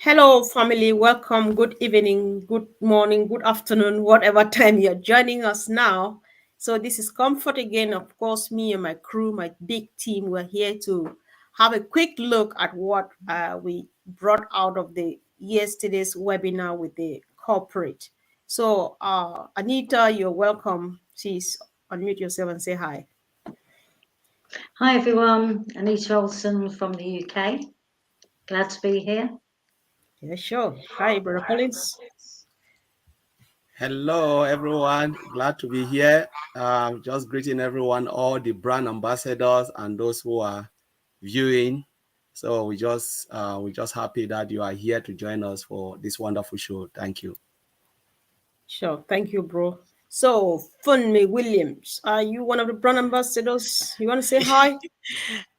Hello, family. Welcome. Good evening, good morning, good afternoon, whatever time you're joining us now. So, this is Comfort again. Of course, me and my crew, my big team, we're here to have a quick look at what we brought out of the yesterday's webinar with the corporate. So, Anita, you're welcome. Please unmute yourself and say hi. Hi everyone, Anita Olson from the UK. Glad to be here. Yeah, sure. Hi, Brother Collins. Hello, everyone. Glad to be here. Just greeting everyone, all the brand ambassadors and those who are viewing. So we just happy that you are here to join us for this wonderful show. Thank you. Sure. Thank you, bro. So, Funmi Williams, are you one of the brand ambassadors? You want to say hi?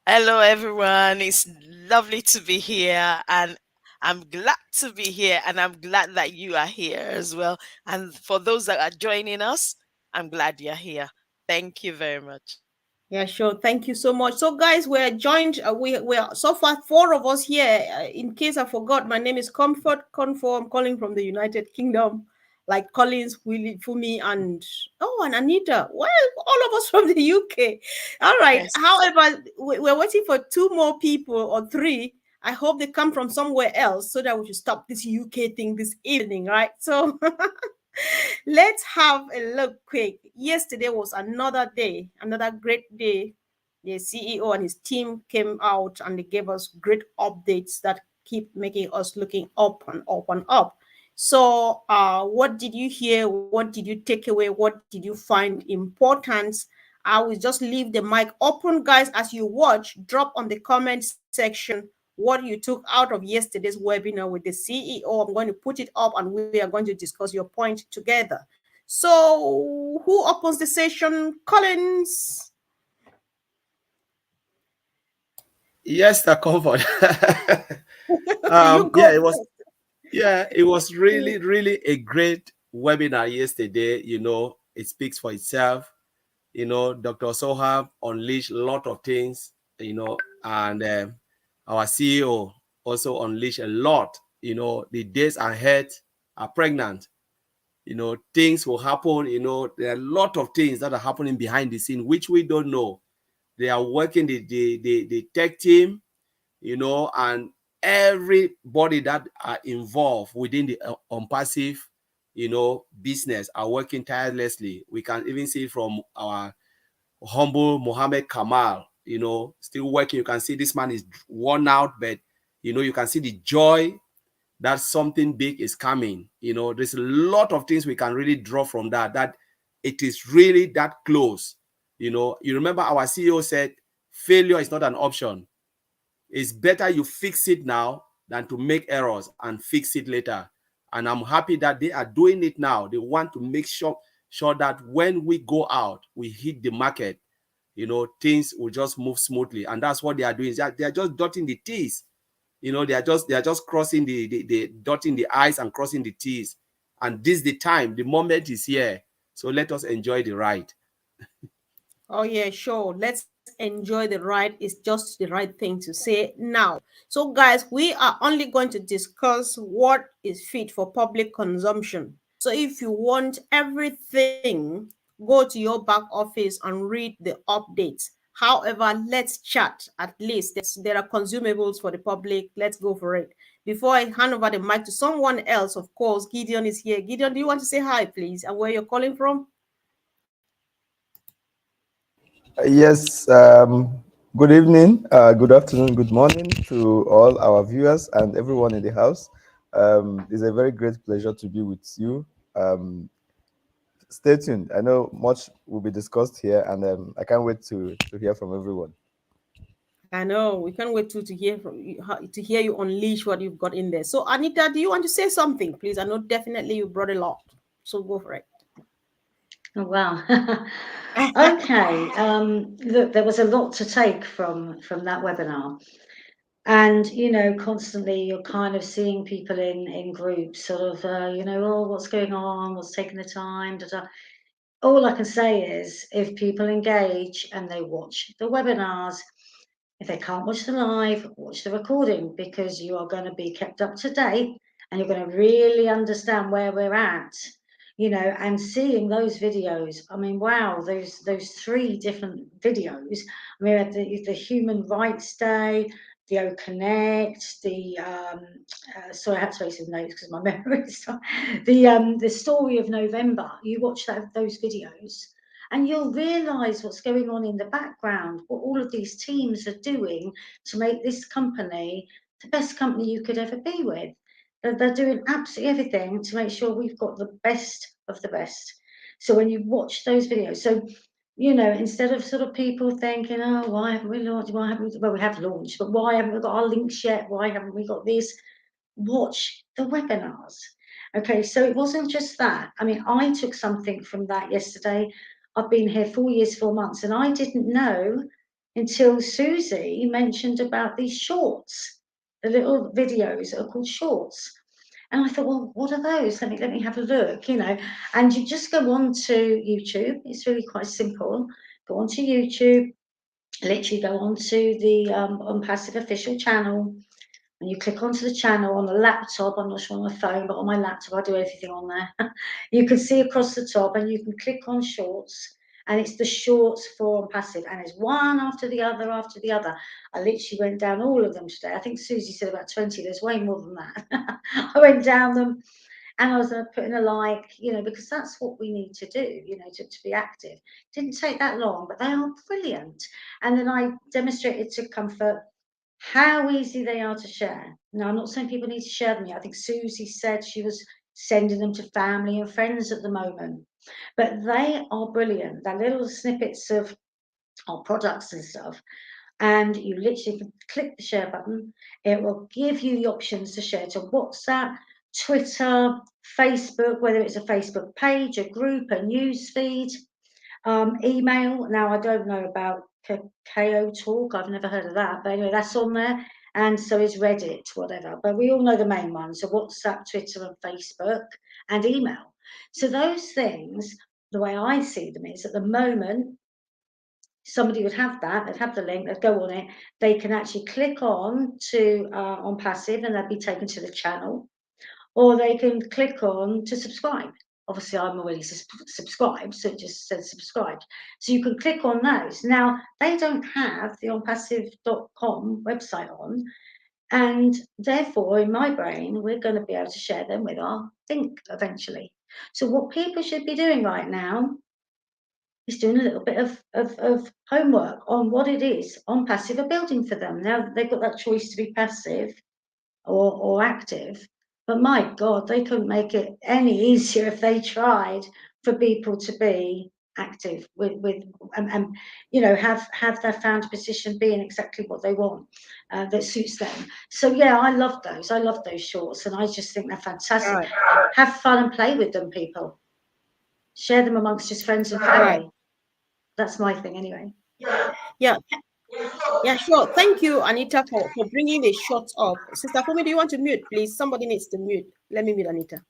Hello, everyone. It's lovely to be here, and I'm glad to be here, and I'm glad that you are here as well. And for those that are joining us, I'm glad you're here. Thank you very much. Yeah, sure. Thank you so much. So, guys, we're joined. We're so far four of us here. In case I forgot, my name is Comfort Confor. I'm calling from the United Kingdom, like Collins, Willie, Fumi, and Anita. Well, all of us from the UK. All right. Yes. However, we're waiting for two more people or three. I hope they come from somewhere else so that we should stop this UK thing this evening, right? So let's have a look quick. Yesterday was another day, another great day. The CEO and his team came out and they gave us great updates that keep making us looking up and up and up. So, what did you hear? What did you take away? What did you find important? I will just leave the mic open, guys, as you watch. Drop on the comment section what you took out of yesterday's webinar with the CEO. I'm going to put it up and we are going to discuss your point together. So, who opens the session? Collins. Yes, the comfort. You yeah, go first. it was really a great webinar yesterday. It speaks for itself. Dr. Sohab unleashed a lot of things, and our CEO also unleashed a lot. The days ahead are pregnant. Things will happen. There are a lot of things that are happening behind the scene, which we don't know. They are working the tech team, and everybody that are involved within the Unpassive, business are working tirelessly. We can even see from our humble Mohammed Kamal, still working. You can see this man is worn out, but you can see the joy that something big is coming. There's a lot of things we can really draw from that it is really that close. You remember our CEO said failure is not an option. It's better you fix it now than to make errors and fix it later. And I'm happy that they are doing it now. They want to make sure that when we go out, we hit the market, things will just move smoothly. And that's what they are doing. They are just dotting the T's. They are just crossing the dotting the I's and crossing the T's. And this is the time, the moment is here. So let us enjoy the ride. Oh, yeah, sure. Let's enjoy the ride. It's just the right thing to say now. So, guys, we are only going to discuss what is fit for public consumption. So, if you want everything, go to your back office and read the updates. However, let's chat at least. There are consumables for the public. Let's go for it. Before I hand over the mic to someone else, of course, Gideon is here. Gideon, do you want to say hi, please, and where you're calling from? Yes, good evening, good afternoon, good morning to all our viewers and everyone in the house. It's a very great pleasure to be with you. Stay tuned. I know much will be discussed here, and I can't wait to hear from everyone. I know we can't wait to hear from you, to hear you unleash what you've got in there. So, Anita, do you want to say something, please? I know definitely you brought a lot, so go for it. Oh, wow. Okay. Look, there was a lot to take from that webinar. And, constantly you're kind of seeing people in groups sort of, oh, what's going on? What's taking the time? Da, da. All I can say is if people engage and they watch the webinars, If they can't watch the live, watch the recording, because you are going to be kept up to date and you're going to really understand where we're at, you know, and seeing those videos. I mean, wow, those 3 different videos. I mean, we had the Human Rights Day, the O Connect, the sorry, I had to take some notes because my memory is the story of November. You watch those videos, and you'll realise what's going on in the background, what all of these teams are doing to make this company the best company you could ever be with. They're doing absolutely everything to make sure we've got the best of the best. So when you watch those videos, so, you know, instead of sort of people thinking, oh, why haven't we launched? Why haven't we? Well, we have launched, but why haven't we got our links yet? Why haven't we got this? Watch the webinars. Okay, so it wasn't just that. I mean, I took something from that yesterday. I've been here 4 years, 4 months, and I didn't know until Susie mentioned about these shorts, the little videos that are called shorts. And I thought, well, what are those? Let me have a look, you know. And you just go on to YouTube. It's really quite simple. Go on to YouTube, literally go on to the OnPassive official channel, and you click onto the channel on the laptop. I'm not sure on the phone, but on my laptop, I do everything on there. You can see across the top, and you can click on shorts, and it's the shorts for OnPassive, and it's one after the other after the other. I literally went down all of them today. I think Susie said about 20. There's way more than that. I went down them, and I was putting a like, you know, because that's what we need to do, you know, to be active. Didn't take that long, but they are brilliant. And then I demonstrated to Comfort how easy they are to share. Now, I'm not saying people need to share them yet. I think Susie said she was sending them to family and friends at the moment, but they are brilliant. They're little snippets of our products and stuff, and you literally can click the share button. It will give you the options to share to WhatsApp, Twitter, Facebook, whether it's a Facebook page, a group, a news feed, email. Now, I don't know about KO Talk. I've never heard of that, but anyway, that's on there. And so is Reddit, whatever. But we all know the main ones: so WhatsApp, Twitter, and Facebook, and email. So those things, the way I see them is, at the moment, somebody would have that, they'd have the link, they'd go on it, they can actually click on to OnPassive, and they'd be taken to the channel, or they can click on to subscribe. Obviously, I'm already subscribed, so it just says subscribed. So you can click on those. Now, they don't have the onpassive.com website on, and therefore, in my brain, we're going to be able to share them with our Think eventually. So what people should be doing right now is doing a little bit of homework on what it is OnPassive are building for them. Now, they've got that choice to be passive or active, but my God, they couldn't make it any easier if they tried for people to be active and you know, have their found position being exactly what they want, that suits them. So yeah, I love those shorts, and I just think they're fantastic. Right. Have fun and play with them, people. Share them amongst just friends and family. Right. That's my thing anyway. Yeah. Yeah, sure. Thank you, Anita, for bringing the shots up. Sister Fumi, do you want to mute, please? Somebody needs to mute. Let me mute Anita.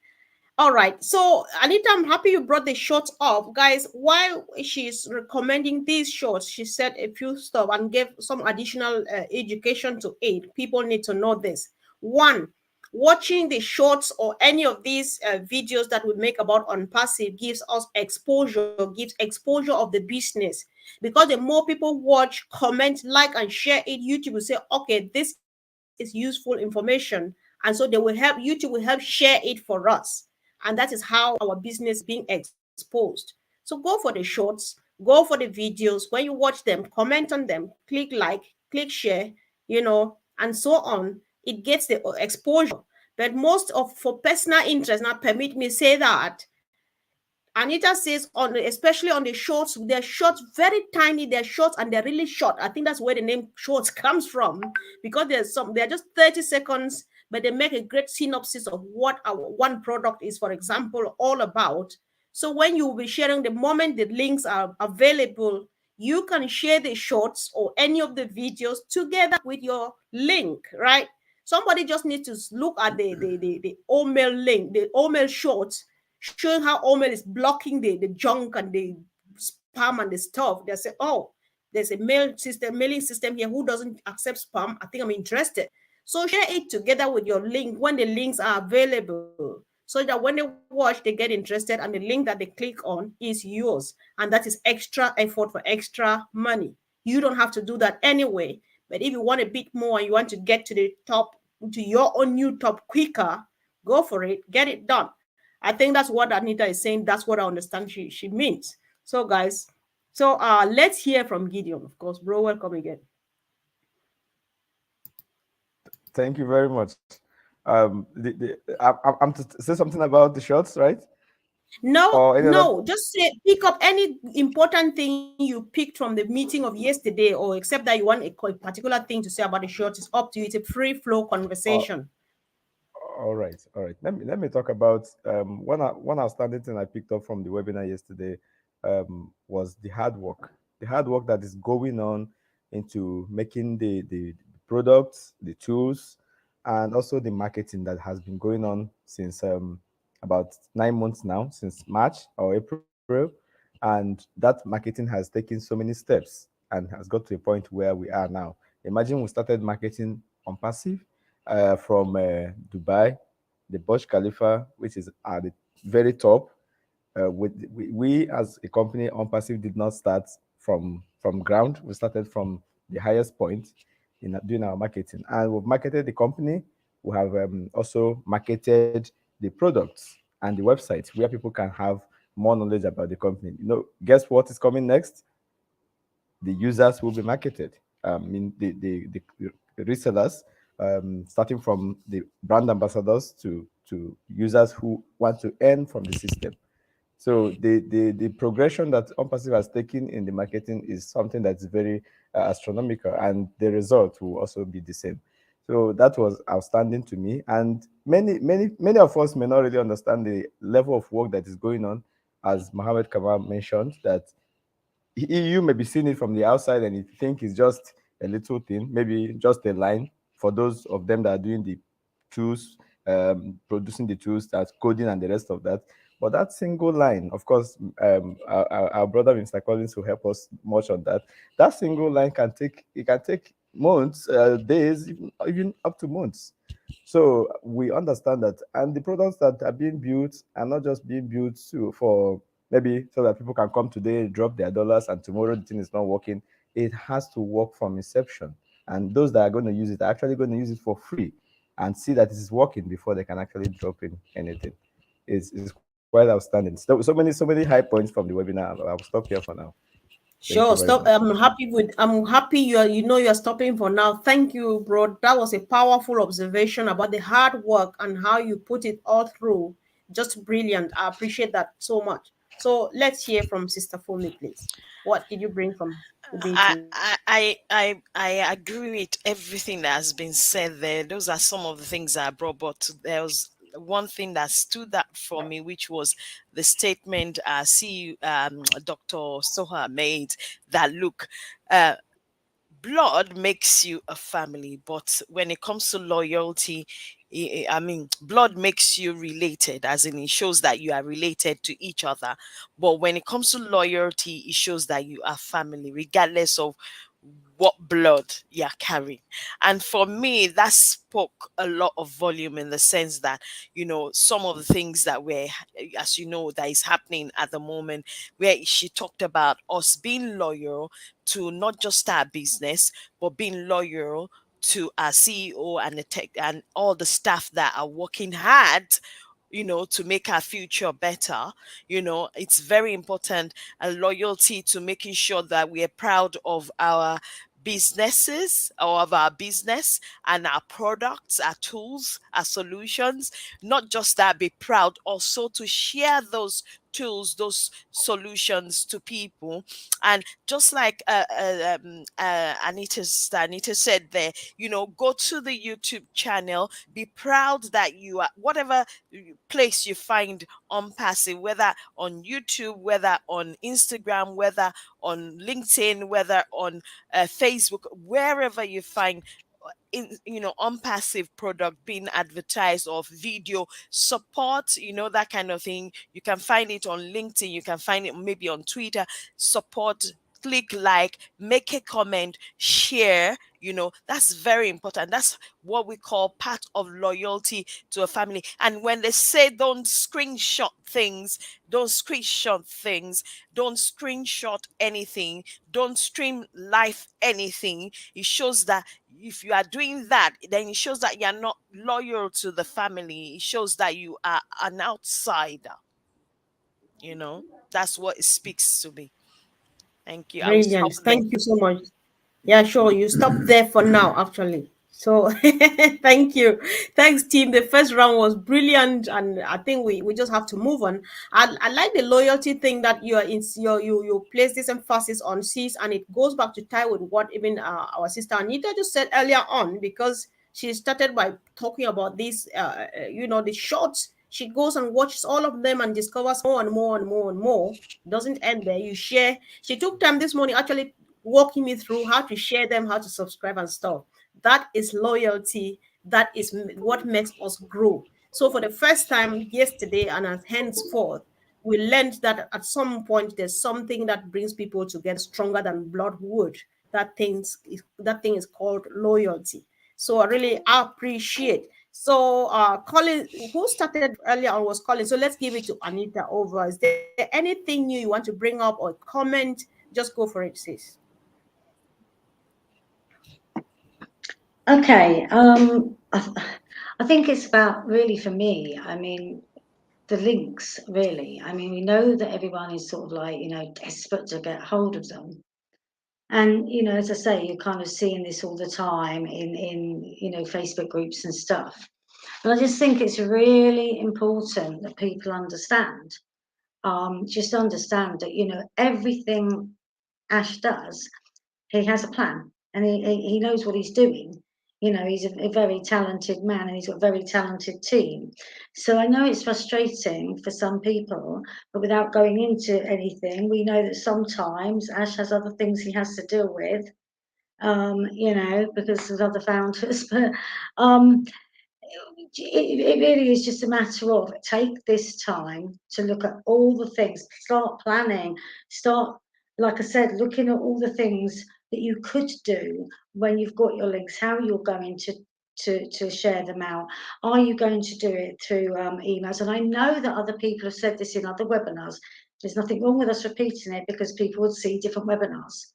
All right. So, Anita, I'm happy you brought the shots up. Guys, while she's recommending these shots, she said a few stuff and gave some additional education to aid. People need to know this. One, watching the shorts or any of these videos that we make about OnPassive gives us exposure, gives exposure of the business. Because the more people watch, comment, like, and share it, YouTube will say, okay, this is useful information. And so they will help, YouTube will help share it for us. And that is how our business is being exposed. So go for the shorts, go for the videos. When you watch them, comment on them, click like, click share, you know, and so on. It gets the exposure. But most of, for personal interest, now permit me say that, Anita says, especially on the shorts, they're shorts, very tiny, they're shorts, and they're really short. I think that's where the name shorts comes from, because they're just 30 seconds, but they make a great synopsis of what our one product is, for example, all about. So when you will be sharing, the moment the links are available, you can share the shorts or any of the videos together with your link, right? Somebody just needs to look at the OMail link, the OMail shorts, showing how OMail is blocking the junk and the spam and the stuff. They say, oh, There's a mailing system here who doesn't accept spam. I think I'm interested. So share it together with your link when the links are available, so that when they watch, they get interested, and the link that they click on is yours. And that is extra effort for extra money. You don't have to do that anyway. But if you want a bit more and you want to get to the top, to your own new top quicker, go for it, get it done. I think that's what Anita is saying. That's what I understand she means. So guys, so let's hear from Gideon, of course. Bro, welcome again. Thank you very much. I'm to say something about the shorts, right? No, Or any other? no, just say pick up any important thing you picked from the meeting of yesterday, or except that you want a particular thing to say about the short. It's up to you. It's a free flow conversation. All right, all right. Let me talk about one outstanding thing I picked up from the webinar yesterday was the hard work. The hard work that is going on into making the products, the tools, and also the marketing that has been going on since about 9 months now, since March or April, and that marketing has taken so many steps and has got to a point where we are now. Imagine we started marketing on passive from Dubai, the Burj Khalifa, which is at the very top. We as a company on passive did not start from ground. We started from the highest point in doing our marketing, and we've marketed the company. We have also marketed the products and the website where people can have more knowledge about the company. Guess what is coming next? The users will be marketed. The resellers, starting from the brand ambassadors to users who want to earn from the system. So the progression that OnPassive has taken in the marketing is something that's very astronomical, and the result will also be the same. So that was outstanding to me, and many of us may not really understand the level of work that is going on, as Mohammed Kamal mentioned, that you may be seeing it from the outside and you think it's just a little thing, maybe just a line for those of them that are doing the tools, producing the tools, that's coding and the rest of that. But that single line, of course, our brother Mr. Collins will help us much on that. That single line can take months, days, even up to months. So we understand that, and the products that are being built are not just being built for maybe so that people can come today, drop their dollars, and tomorrow the thing is not working. It has to work from inception, and those that are going to use it are actually going to use it for free and see that it is working before they can actually drop in anything. It's quite outstanding. So many high points from the webinar. I'll stop here for now. Thank you Sure, very stop. much. I'm happy you're stopping for now. Thank you, bro. That was a powerful observation about the hard work and how you put it all through. Just brilliant. I appreciate that so much. So let's hear from Sister Fumi, please. What did you bring from the I, meeting? I agree with everything that has been said there. Those are some of the things I brought, but there was one thing that stood out for me, which was the statement Dr. Soha made, that look, uh, blood makes you a family, but when it comes to loyalty, I mean, blood makes you related, as in it shows that you are related to each other. But when it comes to loyalty, it shows that you are family, regardless of what blood you're carrying. And for me, that spoke a lot of volume, in the sense that, some of the things that we're, as you know, that is happening at the moment, where she talked about us being loyal to not just our business, but being loyal to our CEO and the tech and all the staff that are working hard, to make our future better. It's very important, and loyalty to making sure that we are proud of our businesses, or of our business and our products, our tools, our solutions. Not just that, be proud also to share those tools, those solutions to people. And just like Anita said there, go to the YouTube channel, be proud that you are, whatever place you find on passive, whether on YouTube, whether on Instagram, whether on LinkedIn, whether on Facebook, wherever you find on passive product being advertised, or video support, that kind of thing. You can find it on LinkedIn, you can find it maybe on Twitter. Support click like, make a comment, share. You know, that's very important. That's what we call part of loyalty to a family. And when they say don't screenshot things, don't screenshot anything, don't stream live anything, it shows that if you are doing that, then it shows that you're not loyal to the family. It shows that you are an outsider. You know, that's what it speaks to me. Thank you. I will stop Brilliant. there. Thank you so much. Yeah, sure. You stop there for now, actually. So thank you. Thanks, team. The first round was brilliant, and I think we just have to move on. I like the loyalty thing that you are in you place this emphasis on, sis, and it goes back to tie with what even our sister Anita just said earlier on, because she started by talking about this the shorts. She goes and watches all of them and discovers more and more and more and more. Doesn't end there. You share. She took time this morning actually walking me through how to share them, how to subscribe and stuff. That is loyalty. That is what makes us grow. So for the first time yesterday and henceforth, we learned that at some point there's something that brings people together stronger than blood would. That thing is called loyalty. So I really appreciate. So Colin, who started earlier on was Colin. So let's give it to Anita over. Is there anything new you want to bring up or comment? Just go for it, sis. Okay, I think it's about really for me, I mean, the links really. I mean, we know that everyone is sort of like, desperate to get hold of them. And, as I say, you're kind of seeing this all the time in Facebook groups and stuff. But I just think it's really important that people understand, just understand that, everything Ash does, he has a plan and he knows what he's doing. He's a very talented man and he's got a very talented team. So I know it's frustrating for some people, but without going into anything, we know that sometimes Ash has other things he has to deal with, because there's other founders. But it really is just a matter of take this time to look at all the things, start planning, start, like I said, looking at all the things that you could do when you've got your links, how you're going to share them out. Are you going to do it through emails? And I know that other people have said this in other webinars. There's nothing wrong with us repeating it because people would see different webinars.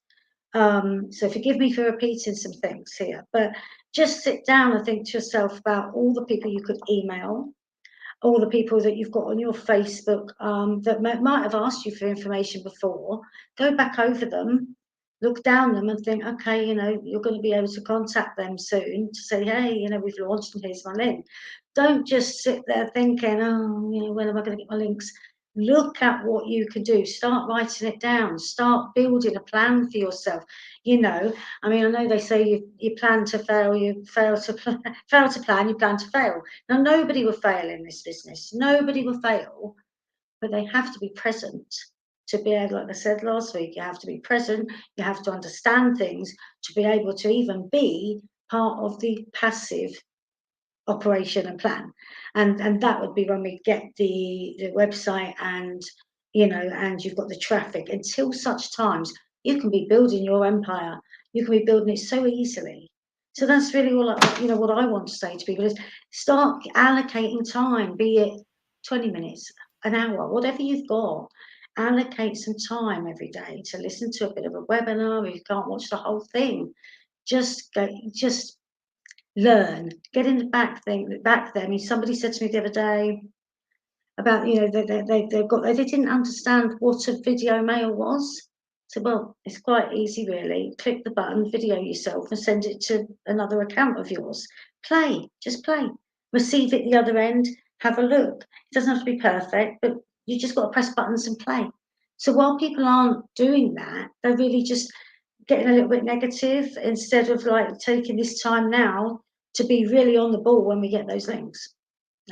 So forgive me for repeating some things here, but just sit down and think to yourself about all the people you could email, all the people that you've got on your Facebook that might have asked you for information before. Go back over them, look down them and think, okay, you're going to be able to contact them soon to say, hey, we've launched and here's my link. Don't just sit there thinking, oh, when am I going to get my links? Look at what you can do. Start writing it down. Start building a plan for yourself. I know they say you plan to fail, you fail to fail to plan, you plan to fail. Now, nobody will fail in this business. Nobody will fail, but they have to be present to be able, like I said last week, you have to be present. You have to understand things to be able to even be part of the passive operation and plan, and that would be when we get the website and and you've got the traffic. Until such times, you can be building your empire, you can be building it so easily. So that's really all what I want to say to people is start allocating time, be it 20 minutes, an hour, whatever you've got. Allocate some time every day to listen to a bit of a webinar. If you can't watch the whole thing, just learn, get in the back there. I mean, somebody said to me the other day about, they didn't understand what a video mail was. So, well, it's quite easy, really. Click the button, video yourself and send it to another account of yours. Just play. Receive it the other end, have a look. It doesn't have to be perfect, but you just got to press buttons and play. So while people aren't doing that, they're really just getting a little bit negative instead of like taking this time now to be really on the ball when we get those links.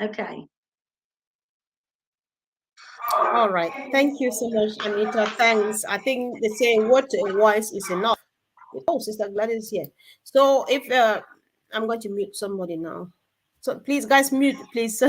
Okay. All right. Thank you so much, Anita. Thanks. I think they say what a voice is enough. Oh, Sister Gladys here. So if I'm going to mute somebody now. So please, guys, mute, please.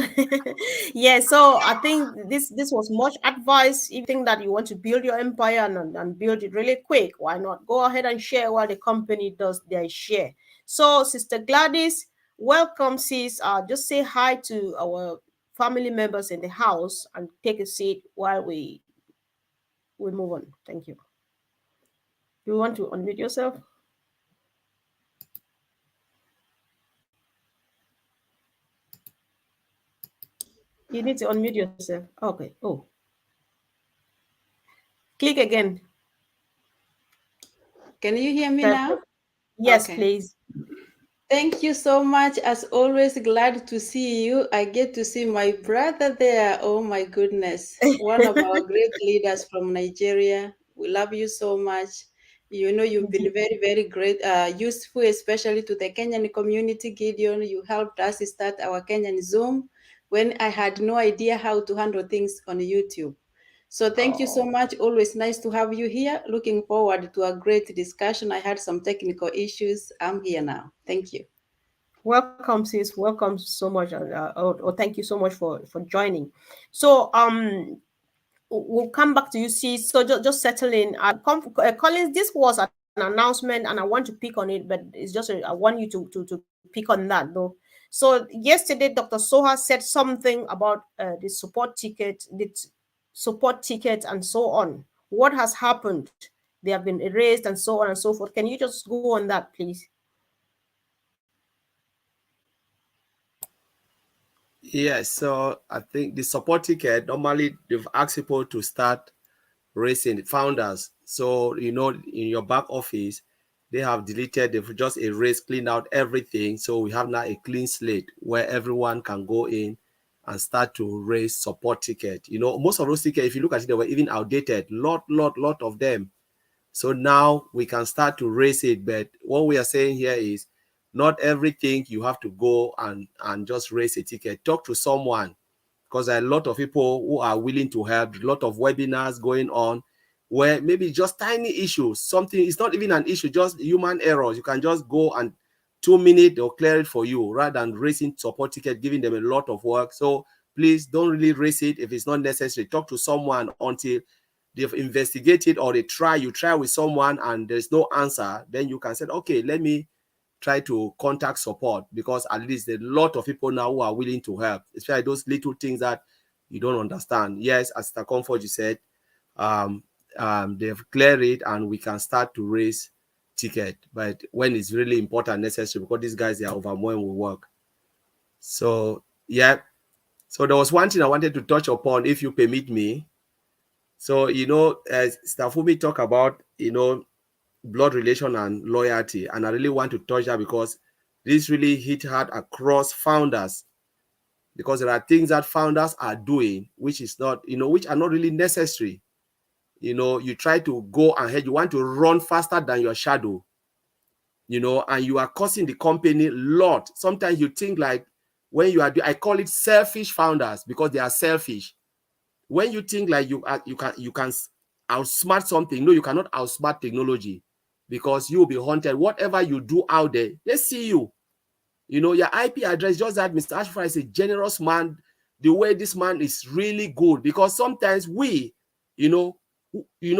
Yeah. So I think this was much advice. If you think that you want to build your empire and build it really quick, why not go ahead and share while the company does their share? So, Sister Gladys, welcome, sis. Just say hi to our family members in the house and take a seat while we move on. Thank you. Do you want to unmute yourself? You need to unmute yourself. Okay. Oh, click again. Can you hear me Okay. now? Yes, Okay. please. Thank you so much. As always, glad to see you. I get to see my brother there. Oh my goodness. One of our great leaders from Nigeria. We love you so much. You know, you've been very, very great, useful, especially to the Kenyan community, Gideon. You helped us start our Kenyan Zoom when I had no idea how to handle things on YouTube. So thank you so much. Always nice to have you here. Looking forward to a great discussion. I had some technical issues. I'm here now. Thank you. Welcome, sis. Welcome so much. Thank you so much for joining. So we'll come back to you, sis. So just settle in. Collins, this was an announcement, and I want to pick on it, but it's just I want you to pick on that though. So yesterday, Dr. Soha said something about the support ticket, and so on. What has happened? They have been erased and so on and so forth. Can you just go on that, please? Yes, so I think the support ticket, normally they've asked people to start raising founders. So, you know, in your back office, they have deleted, they've just erased, cleaned out everything. So we have now a clean slate where everyone can go in and start to raise support ticket. You know, most of those tickets, if you look at it, they were even outdated, lot of them. So now we can start to raise it. But what we are saying here is not everything you have to go and just raise a ticket. Talk to someone, because there are a lot of people who are willing to help, a lot of webinars going on where maybe just tiny issues, something, it's not even an issue, just human errors. You can just go and 2 minutes, they'll clear it for you rather than raising support ticket, giving them a lot of work. So please don't really raise it if it's not necessary. Talk to someone until they've investigated or you try with someone and there's no answer. Then you can say, okay, let me try to contact support, because at least there's a lot of people now who are willing to help, especially those little things that you don't understand. Yes, as the Comfort you said, they've cleared it and we can start to raise ticket, but when it's really important, necessary, because these guys, they are overwhelmed with work. So yeah, so there was one thing I wanted to touch upon, if you permit me. So, you know, as Stafumi talk about, you know, blood relation and loyalty, and I really want to touch that because this really hit hard across founders, because there are things that founders are doing which is not, you know, which are not really necessary. You know, you try to go ahead, you want to run faster than your shadow, you know, and you are costing the company a lot. Sometimes you think like, when you are, I call it selfish founders, because they are selfish. When you think like you can outsmart something, no, you cannot outsmart technology, because you will be haunted. Whatever you do out there, they see you. You know, your IP address, just that Mr. Ashford is a generous man. The way this man is really good, because sometimes we, you know, we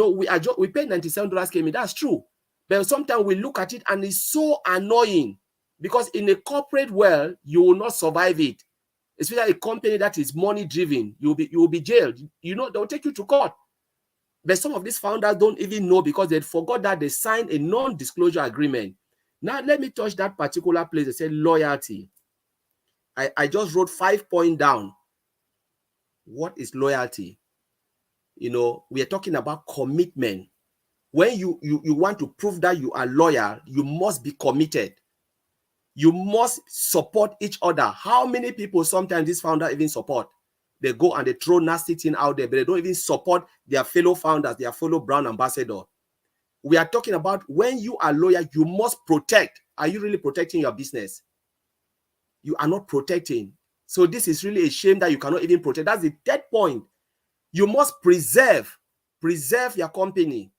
pay $97 came in. That's true, but sometimes we look at it and it's so annoying, because in a corporate world you will not survive it. Especially a company that is money driven, you will be jailed. You know, they'll take you to court. But some of these founders don't even know, because they forgot that they signed a non-disclosure agreement. Now, let me touch that particular place. They say loyalty. I just wrote 5 points down. What is loyalty? You know, we are talking about commitment. When you want to prove that you are loyal, you must be committed. You must support each other. How many people sometimes this founder even support? They go and they throw nasty thing out there, but they don't even support their fellow founders, their fellow brand ambassador. We are talking about when you are loyal, you must protect. Are you really protecting your business? You are not protecting. So this is really a shame that you cannot even protect. That's the third point. You must preserve your company.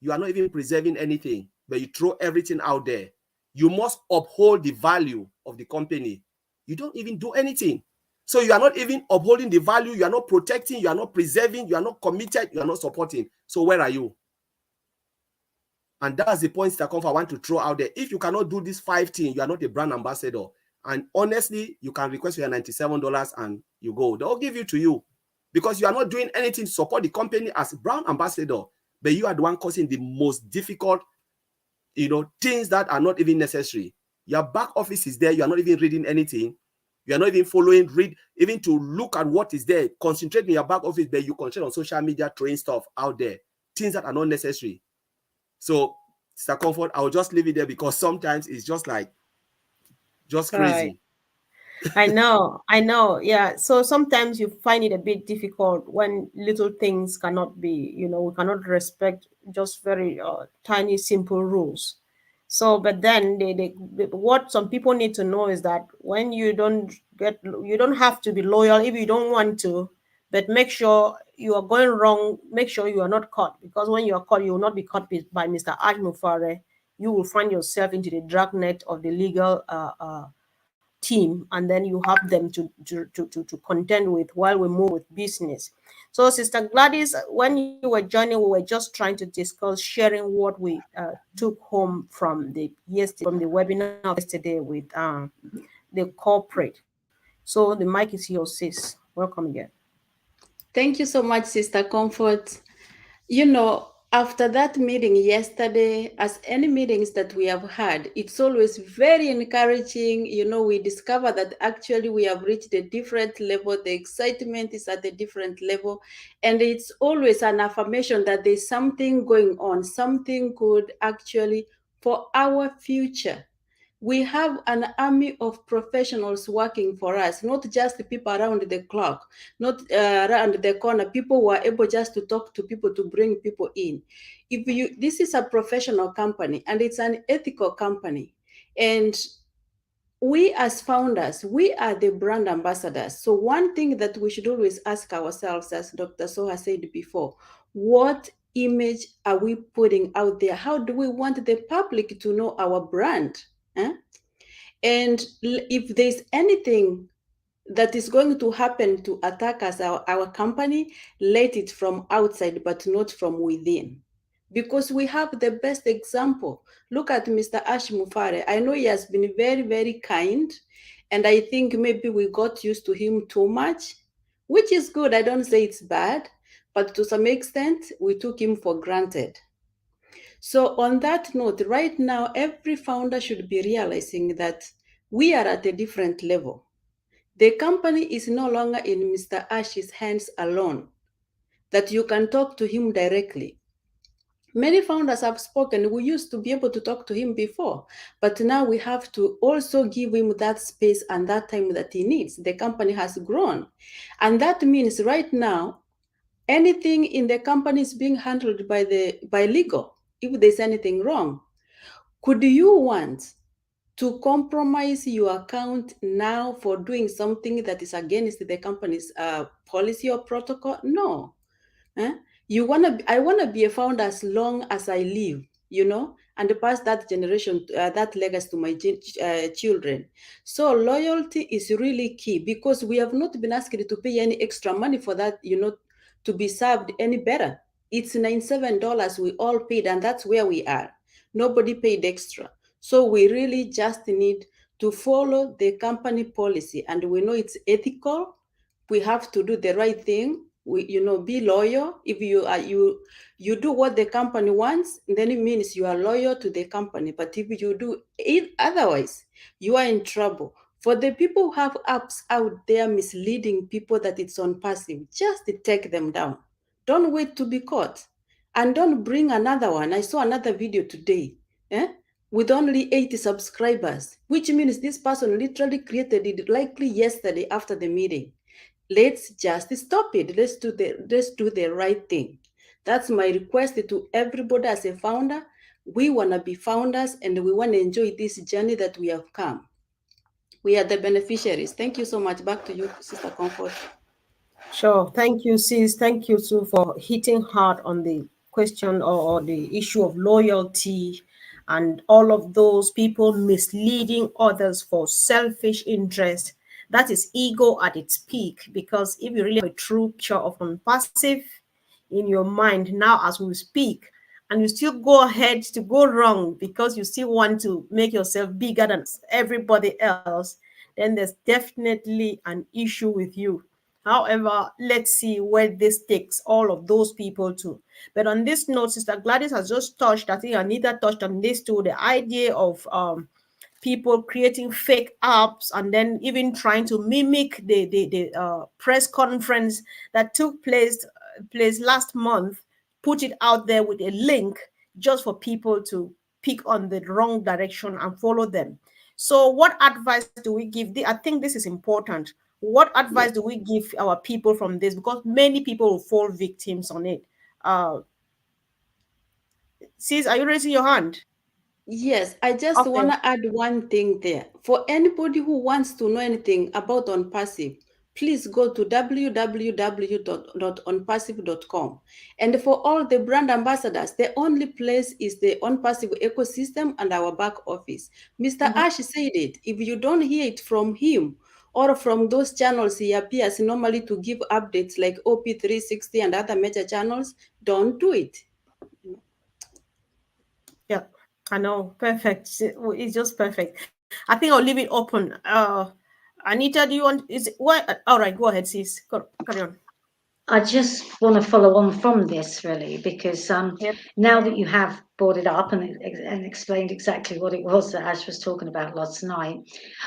You are not even preserving anything, but you throw everything out there. You must uphold the value of the company. You don't even do anything. So you are not even upholding the value, you are not protecting, you are not preserving, you are not committed, you are not supporting. So where are you? And that's the point that I want to throw out there. If you cannot do these 5 things, you are not a brand ambassador. And honestly, you can request your $97 and you go. They'll give it to you because you are not doing anything to support the company as a brand ambassador, but you are the one causing the most difficult, things that are not even necessary. Your back office is there. You are not even reading anything. You are not even following, even to look at what is there. Concentrate in your back office, but you concentrate on social media, throwing stuff out there, things that are not necessary. So, Sister Comfort, I will just leave it there because sometimes it's just crazy. Right. I know. Yeah. So sometimes you find it a bit difficult when little things cannot be, we cannot respect just very tiny, simple rules. So, but then what some people need to know is that when you don't have to be loyal if you don't want to, but make sure you are going wrong. Make sure you are not caught, because when you are caught, you will not be caught by Mr. Ash Mufare. You will find yourself into the dragnet of the legal team, and then you have them to contend with while we move with business. So, Sister Gladys, when you were joining, we were just trying to discuss sharing what we took home from the webinar yesterday with the corporate. So the mic is yours, sis. Welcome again. Thank you so much, Sister Comfort. After that meeting yesterday, as any meetings that we have had, it's always very encouraging. We discover that actually we have reached a different level. The excitement is at a different level. And it's always an affirmation that there's something going on, something good actually for our future. We have an army of professionals working for us, not just the people around the clock, not around the corner, people who are able just to talk to people, to bring people in. This is a professional company and it's an ethical company. And we as founders, we are the brand ambassadors. So one thing that we should always ask ourselves, as Dr. Soha said before, what image are we putting out there? How do we want the public to know our brand? And if there's anything that is going to happen to attack us, our company, let it from outside, but not from within. Because we have the best example. Look at Mr. Ash Mufare. I know he has been very, very kind. And I think maybe we got used to him too much, which is good. I don't say it's bad. But to some extent, we took him for granted. So on that note, right now, every founder should be realizing that we are at a different level. The company is no longer in Mr. Ash's hands alone, that you can talk to him directly. Many founders have spoken. We used to be able to talk to him before, but now we have to also give him that space and that time that he needs. The company has grown. And that means right now, anything in the company is being handled by legal. If there's anything wrong, could you want to compromise your account now for doing something that is against the company's policy or protocol? No. I want to be a founder as long as I live, and pass that generation, that legacy to my children. So loyalty is really key, because we have not been asked to pay any extra money for that, to be served any better. It's $97 we all paid, and that's where we are. Nobody paid extra. So we really just need to follow the company policy, and we know it's ethical. We have to do the right thing. Be loyal. If you do what the company wants, then it means you are loyal to the company. But if you do it otherwise, you are in trouble. For the people who have apps out there misleading people that it's on passive, just take them down. Don't wait to be caught. And don't bring another one. I saw another video today with only 80 subscribers, which means this person literally created it likely yesterday after the meeting. Let's just stop it. Let's do the right thing. That's my request to everybody as a founder. We want to be founders and we want to enjoy this journey that we have come. We are the beneficiaries. Thank you so much. Back to you, Sister Comfort. Sure. Thank you, sis. Thank you too for hitting hard on the question or the issue of loyalty and all of those people misleading others for selfish interest. That is ego at its peak, because if you really have a true picture of OnPassive in your mind now as we speak, and you still go ahead to go wrong because you still want to make yourself bigger than everybody else, then there's definitely an issue with you. However, let's see where this takes all of those people to. But on this note, Sister Gladys has just touched, I think Anita touched on this too, the idea of people creating fake apps and then even trying to mimic the press conference that took place last month, put it out there with a link just for people to pick on the wrong direction and follow them. So what advice do we give? I think this is important. What advice do we give our people from this? Because many people will fall victims on it. Sis, are you raising your hand? Yes, I just Okay. want to add one thing there. For anybody who wants to know anything about OnPassive, please go to www.onpassive.com. And for all the brand ambassadors, the only place is the OnPassive ecosystem and our back office. Mr. Ash said it. If you don't hear it from him or from those channels he appears normally to give updates like OP360 and other major channels, don't do it. Yeah, I know. Perfect. It's just perfect. I think I'll leave it open. Anita, do you want? Is it what? All right, go ahead, sis. Carry on. I just want to follow on from this really, because Yep. now that you have brought it up and explained exactly what it was that Ash was talking about last night,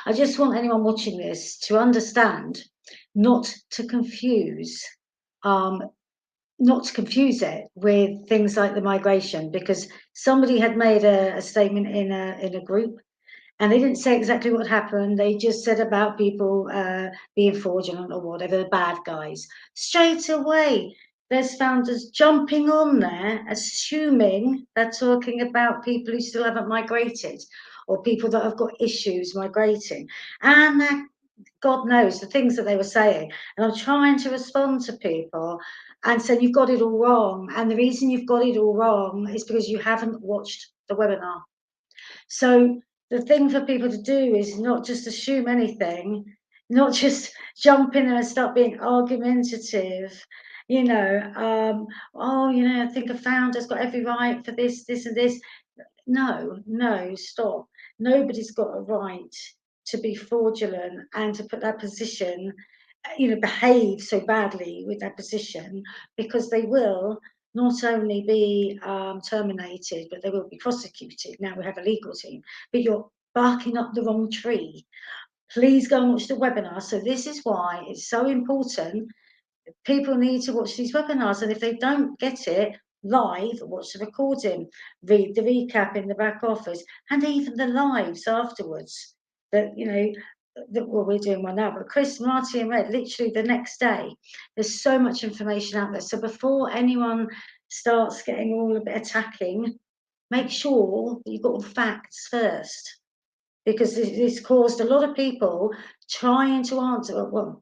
I just want anyone watching this to understand not to confuse it with things like the migration, because somebody had made a statement in a group. And they didn't say exactly what happened. They just said about people being fraudulent or whatever, the bad guys. Straight away, there's founders jumping on there, assuming they're talking about people who still haven't migrated or people that have got issues migrating. And God knows the things that they were saying. And I'm trying to respond to people and saying, you've got it all wrong. And the reason you've got it all wrong is because you haven't watched the webinar. So the thing for people to do is not just assume anything, not just jump in there and start being argumentative, I think a founder's got every right for this, this, and this. No, stop. Nobody's got a right to be fraudulent and to put that position, behave so badly with that position, because they will not only be terminated, but they will be prosecuted. Now we have a legal team, but you're barking up the wrong tree. Please go and watch the webinar. So this is why it's so important. People need to watch these webinars, and if they don't get it live, watch the recording, read the recap in the back office, and even the lives afterwards. We're doing one now, but Chris, Marty, and Red, literally the next day. There's so much information out there. So before anyone starts getting all a bit attacking, make sure that you've got all the facts first, because this caused a lot of people trying to answer. Well,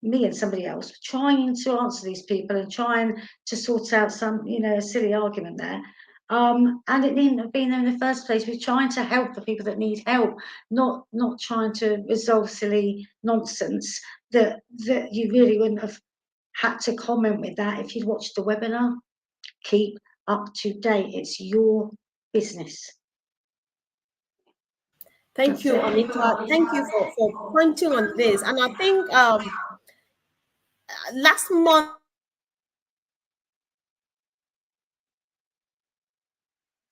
me and somebody else trying to answer these people and trying to sort out some, silly argument there. And it needn't have been there in the first place. We're trying to help the people that need help, not trying to resolve silly nonsense that you really wouldn't have had to comment with that if you'd watched the webinar. Keep up to date. It's your business. Thank you, Anita. Thank you for pointing on this. And I think last month,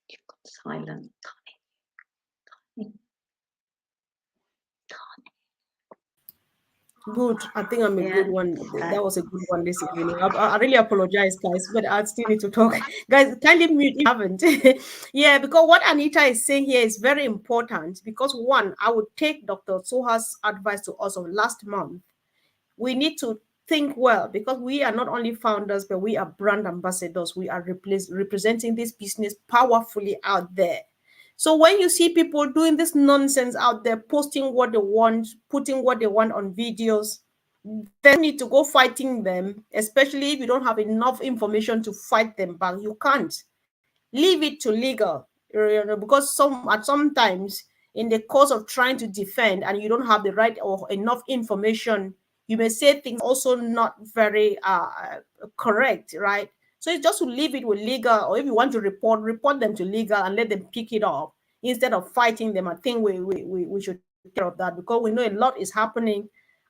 You've got silent. good. I think I'm a good one. That was a good one this evening. I really apologize, guys, but I still need to talk. Guys, kindly mute if you haven't. Yeah, because what Anita is saying here is very important. Because one, I would take Dr. Soha's advice to us of last month. We need to think well, because we are not only founders, but we are brand ambassadors. We are representing this business powerfully out there. So when you see people doing this nonsense out there, posting what they want, putting what they want on videos, they need to go fighting them, especially if you don't have enough information to fight them back. You can't. Leave it to legal. because sometimes in the course of trying to defend and you don't have the right or enough information, you may say things also not very correct, right? So it's just to leave it with legal, or if you want to report them to legal and let them pick it up instead of fighting them. I think we should take care of that, because we know a lot is happening,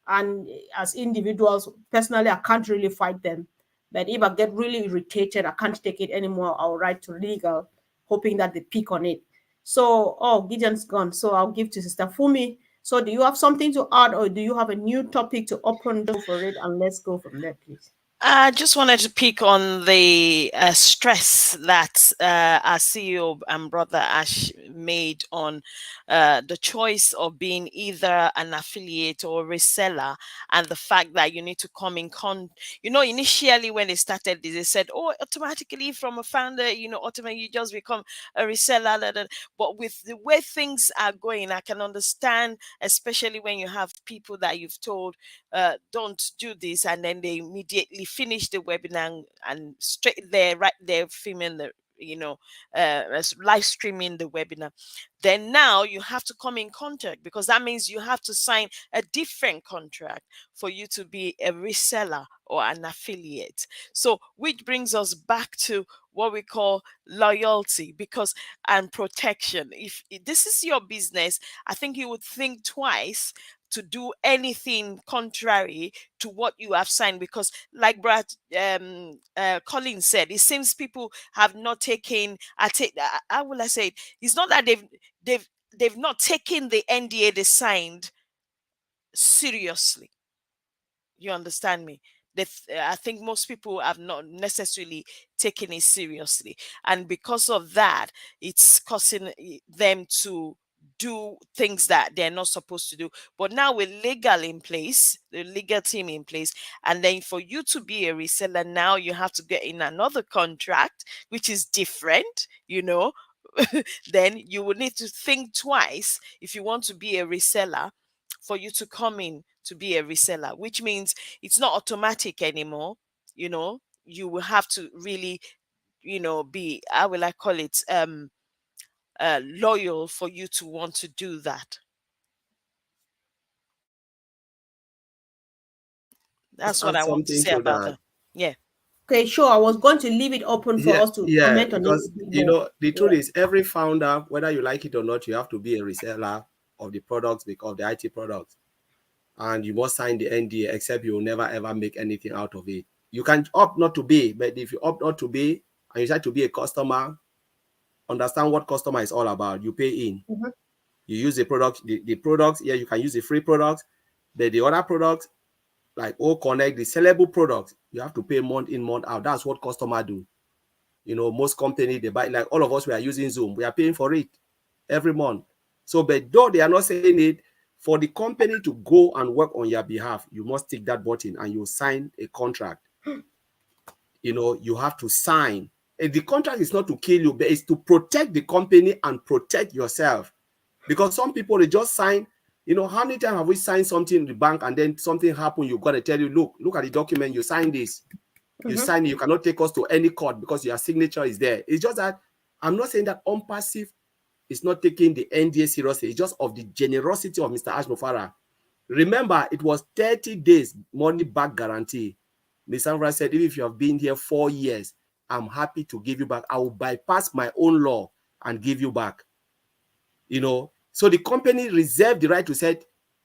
and as individuals, personally, I can't really fight them. But if I get really irritated, I can't take it anymore, I'll write to legal, hoping that they pick on it. So, oh, Gideon's gone. So I'll give to Sister Fumi. So do you have something to add, or do you have a new topic to open for it? And let's go from there, please. I just wanted to pick on the stress that our CEO and brother Ash made on the choice of being either an affiliate or a reseller, and the fact that you need to come in initially when they started this, they said, oh, automatically from a founder, automatically you just become a reseller. But with the way things are going, I can understand, especially when you have people that you've told don't do this, and then they immediately finish the webinar and straight there, right there, filming the live streaming the webinar. Then now you have to come in contact, because that means you have to sign a different contract for you to be a reseller or an affiliate. So which brings us back to what we call loyalty and protection. If this is your business, I think you would think twice to do anything contrary to what you have signed, because like Brad Colin said, it seems people have not taken, how will I say it? It's not that they've not taken the NDA they signed seriously. You understand me? I think most people have not necessarily taken it seriously, and because of that, it's causing them to do things that they're not supposed to do. But now with legal in place, the legal team in place, and then for you to be a reseller, now you have to get in another contract, which is different, then you will need to think twice if you want to be a reseller, for you to come in to be a reseller, which means it's not automatic anymore. You will have to really, be, how will I call it, loyal for you to want to do that. That's what I want to say about that. Yeah. Okay, sure. I was going to leave it open for us to comment on because, it. the truth is, every founder, whether you like it or not, you have to be a reseller of the products, because of the IT products. And you must sign the NDA, except you will never ever make anything out of it. You can opt not to be, but if you opt not to be and you decide to be a customer, understand what customer is all about. You pay in. Mm-hmm. You use the product, the products. Yeah, you can use the free products, but the other products, like Connect, the sellable products, you have to pay month in, month out. That's what customer do. Most companies, they buy, like all of us, we are using Zoom. We are paying for it every month. So, but though they are not saying it, for the company to go and work on your behalf, you must tick that button and you sign a contract. You have to sign. And the contract is not to kill you, but it's to protect the company and protect yourself. Because some people, they just sign. How many times have we signed something in the bank and then something happened? You've got to tell you, look at the document, you signed this. Mm-hmm. You sign it, you cannot take us to any court because your signature is there. It's just that I'm not saying that OnPassive is not taking the NDA seriously. It's just of the generosity of Mr. Ash Mufarah. Remember, it was 30 days money back guarantee. Mr. Mufarah said, even if you have been here 4 years, I'm happy to give you back. I will bypass my own law and give you back. So the company reserved the right to say,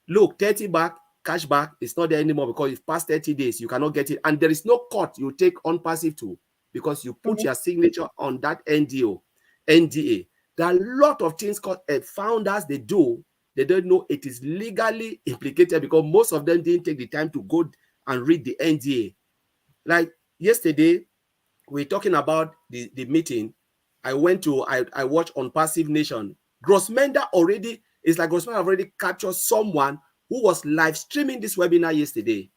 look, 30 back, cash back, it's not there anymore because it's past 30 days. You cannot get it. And there is no court you take OnPassive to, because you put your signature on that NDA. There are a lot of things founders, they do. They don't know it is legally implicated, because most of them didn't take the time to go and read the NDA. Like yesterday, we're talking about the meeting. I watched OnPassive Nation. Grossmender already captured someone who was live streaming this webinar yesterday.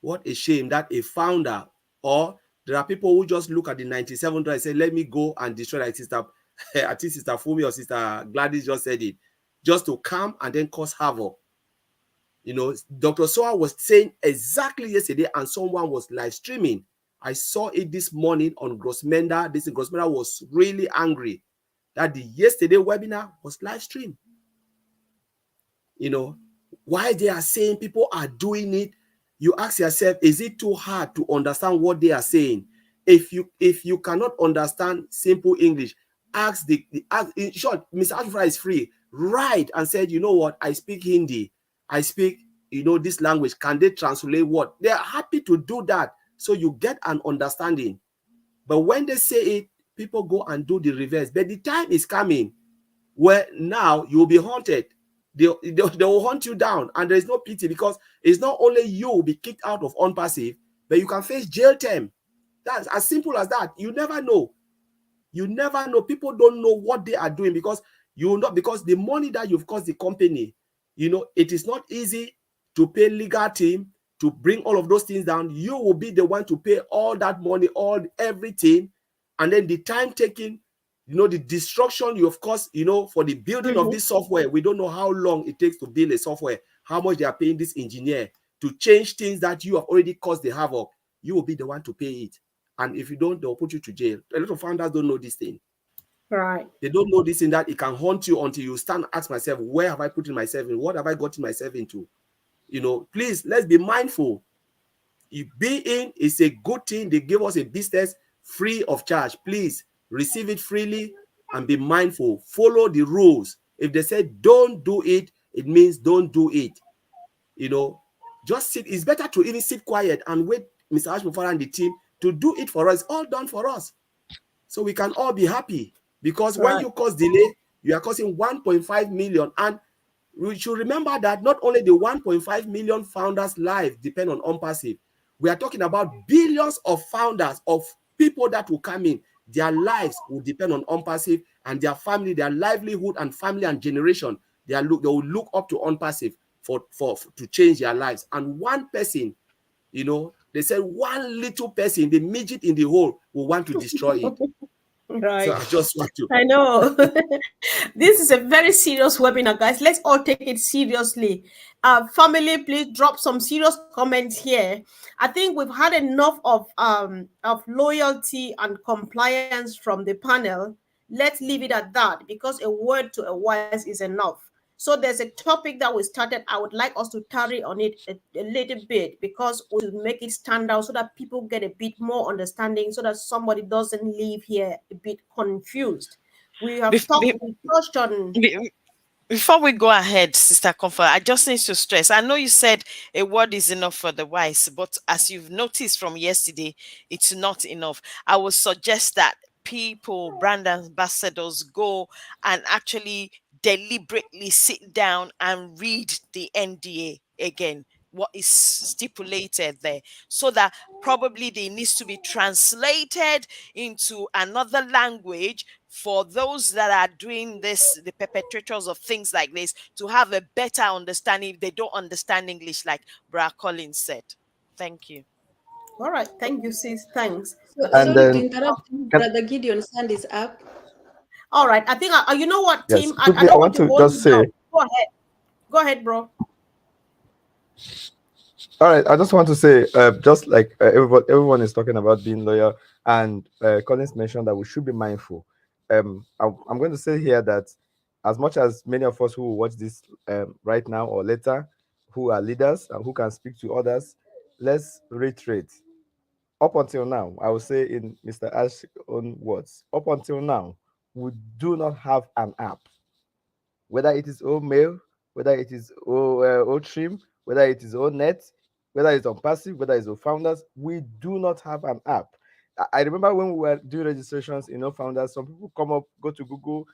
What a shame that a founder, or there are people who just look at the 97 and say, let me go and destroy, like Sister Fumi or Sister Gladys just said it, just to come and then cause havoc. Dr. Soa was saying exactly yesterday, and someone was live streaming I saw it this morning on Grossmender. This Grossmender was really angry that the yesterday webinar was live streamed. You know, why they are saying people are doing it, you ask yourself, is it too hard to understand what they are saying? If you cannot understand simple English, ask in short, Mr. Ashfra is free. Write and said, you know what, I speak Hindi, I speak, this language. Can they translate what? They are happy to do that. So you get an understanding. But when they say it, people go and do the reverse. But the time is coming where now you will be haunted. They will hunt you down, and there is no pity, because it's not only you will be kicked out of OnPassive, but you can face jail term. That's as simple as that. You never know. You never know. People don't know what they are doing, because because the money that you've cost the company, it is not easy to pay legal team to bring all of those things down. You will be the one to pay all that money, everything, and then the time taken, the destruction you of course, for the building of this software. We don't know how long it takes to build a software, how much they are paying this engineer to change things that you have already caused the havoc. You will be the one to pay it. And if you don't, they'll put you to jail. A lot of founders don't know this thing. Right. They don't know this thing, that it can haunt you until you stand and ask myself, where have I put myself in? What have I gotten myself into? Please, let's be mindful. If being is a good thing, they give us a business free of charge. Please receive it freely and be mindful. Follow the rules. If they say don't do it, it means don't do it. Just sit. It's better to even sit quiet and wait Mr. Ashmufara and the team to do it for us. It's all done for us. So we can all be happy. Because when you cause delay, you are causing 1.5 million. And we should remember that not only the 1.5 million founders' lives depend on OnPassive. We are talking about billions of founders, of people that will come in. Their lives will depend on OnPassive, and their family, their livelihood and family and generation, they will look up to OnPassive to change their lives. And one person, they said one little person, the midget in the hole, will want to destroy it. Right. So I just want to. I know. This is a very serious webinar, guys. Let's all take it seriously. Family, please drop some serious comments here. I think we've had enough of loyalty and compliance from the panel. Let's leave it at that, because a word to a wise is enough. So there's a topic that we started. I would like us to tarry on it a little bit, because we'll make it stand out so that people get a bit more understanding, so that somebody doesn't leave here a bit confused. We have touched on. Before we go ahead, Sister Comfort, I just need to stress, I know you said a word is enough for the wise, but as you've noticed from yesterday, it's not enough. I would suggest that people, brand ambassadors, go and actually deliberately sit down and read the NDA again, what is stipulated there, so that probably they needs to be translated into another language for those that are doing this, the perpetrators of things like this, to have a better understanding if they don't understand English, like Bra Collins said. Thank you. All right. Thank you, sis. Thanks. Sorry to interrupt, Brother Gideon's hand is up. All right. I think, you know what, Yes, team? quickly, I don't I want want to to hold just you say. down. Go ahead. Go ahead, bro. All right, I just want to say, just like everyone is talking about being loyal, and Collins mentioned that we should be mindful. I'm going to say here that as much as many of us who will watch this right now or later, who are leaders and who can speak to others, let's reiterate. Up until now, I will say in Mr. Ash's own words, up until now, we do not have an app. Whether it is mail, whether it is trim, whether it is net, whether it's OnPassive, whether it's founders, we do not have an app. I remember when we were doing registrations, founders, some people come up, go to Google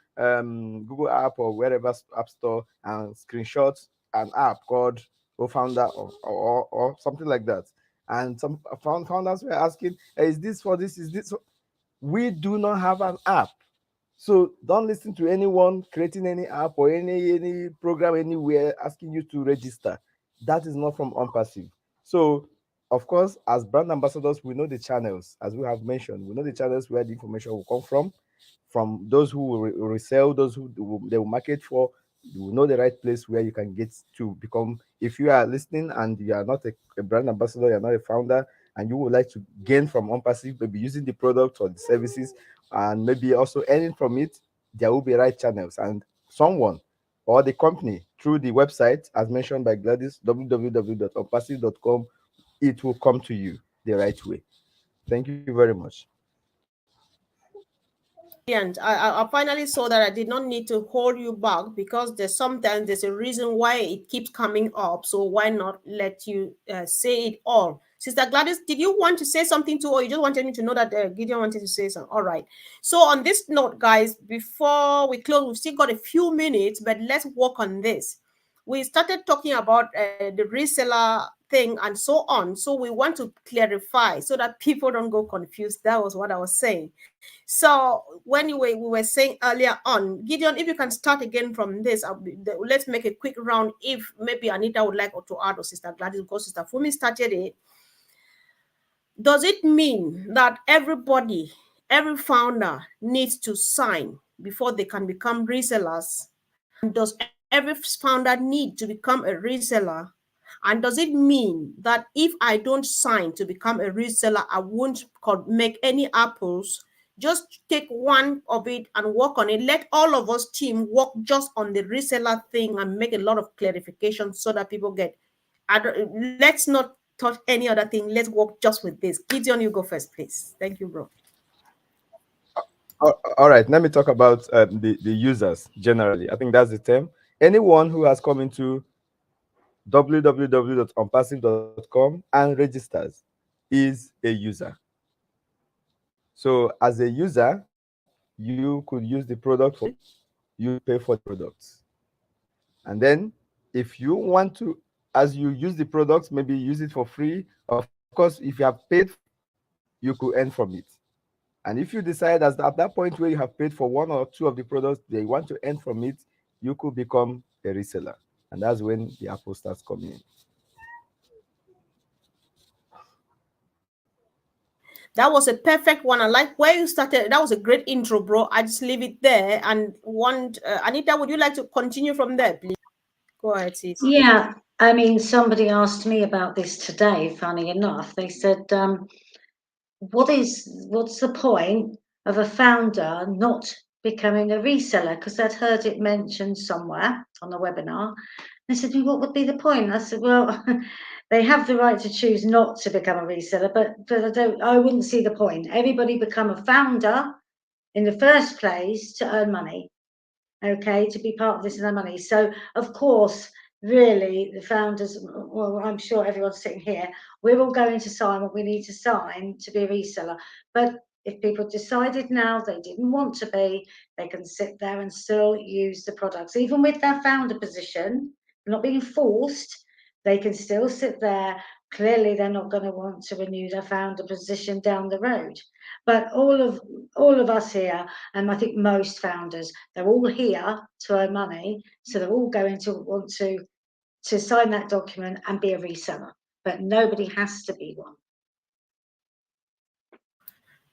app or wherever app store and screenshot an app called founder or something like that. And some founders were asking, hey, is this for this? Is this? We do not have an app. So don't listen to anyone creating any app or any program anywhere asking you to register. That is not from OnPassive. So, of course, as brand ambassadors, we know the channels, as we have mentioned. We know the channels where the information will come from those who will resell, those who they will market for. You will know the right place where you can get to become. If you are listening and you are not a brand ambassador, you're not a founder, and you would like to gain from OnPassive, maybe using the product or the services, and maybe also earning from it, there will be right channels, and someone or the company through the website, as mentioned by Gladys, www.onpassive.com, it will come to you the right way. Thank you very much. And I finally saw that I did not need to hold you back, because sometimes there's a reason why it keeps coming up. So why not let you say it all? Sister Gladys, did you want to say something too, or you just wanted me to know that Gideon wanted to say something? All right. So on this note, guys, before we close, we've still got a few minutes, but let's work on this. We started talking about the reseller thing and so on. So we want to clarify so that people don't go confused. That was what I was saying. So when we were saying earlier on, Gideon, if you can start again from this, let's make a quick round. If maybe Anita would like to add, or Sister Gladys, because Sister Fumi started it. Does it mean that every founder needs to sign before they can become resellers? And does every founder need to become a reseller? And does it mean that if I don't sign to become a reseller, I won't make any apples? Just take one of it and work on it. Let all of us team work just on the reseller thing and make a lot of clarification so that people get. Let's not touch any other thing. Let's work just with this. Gideon, you go first, please. Thank you, bro. All right, let me talk about the users generally. I think that's the term. Anyone who has come into www.onpassive.com and registers is a user. So as a user, you could use the product for, you pay for the products. And then if you want to, as you use the products, maybe use it for free. Of course, if you have paid, you could earn from it. And if you decide at that point where you have paid for one or two of the products, they want to earn from it, you could become a reseller. And that's when the apple starts coming in. That was a perfect one. I like where you started. That was a great intro, bro. I just leave it there and want Anita, would you like to continue from there, please? Go ahead, sis. Yeah, I mean, somebody asked me about this today, funny enough. They said, what's the point of a founder not becoming a reseller? Because I'd heard it mentioned somewhere on the webinar. They said, well, what would be the point? I said, well, they have the right to choose not to become a reseller, but I wouldn't see the point. Everybody become a founder in the first place to earn money, okay, to be part of this and earn money. So, of course, really, the founders, well, I'm sure everyone's sitting here, we're all going to sign what we need to sign to be a reseller. But if people decided now they didn't want to be, they can sit there and still use the products. Even with their founder position, not being forced, they can still sit there. Clearly, they're not going to want to renew their founder position down the road. But all of us here, and I think most founders, they're all here to earn money. So they're all going to want to sign that document and be a reseller. But nobody has to be one.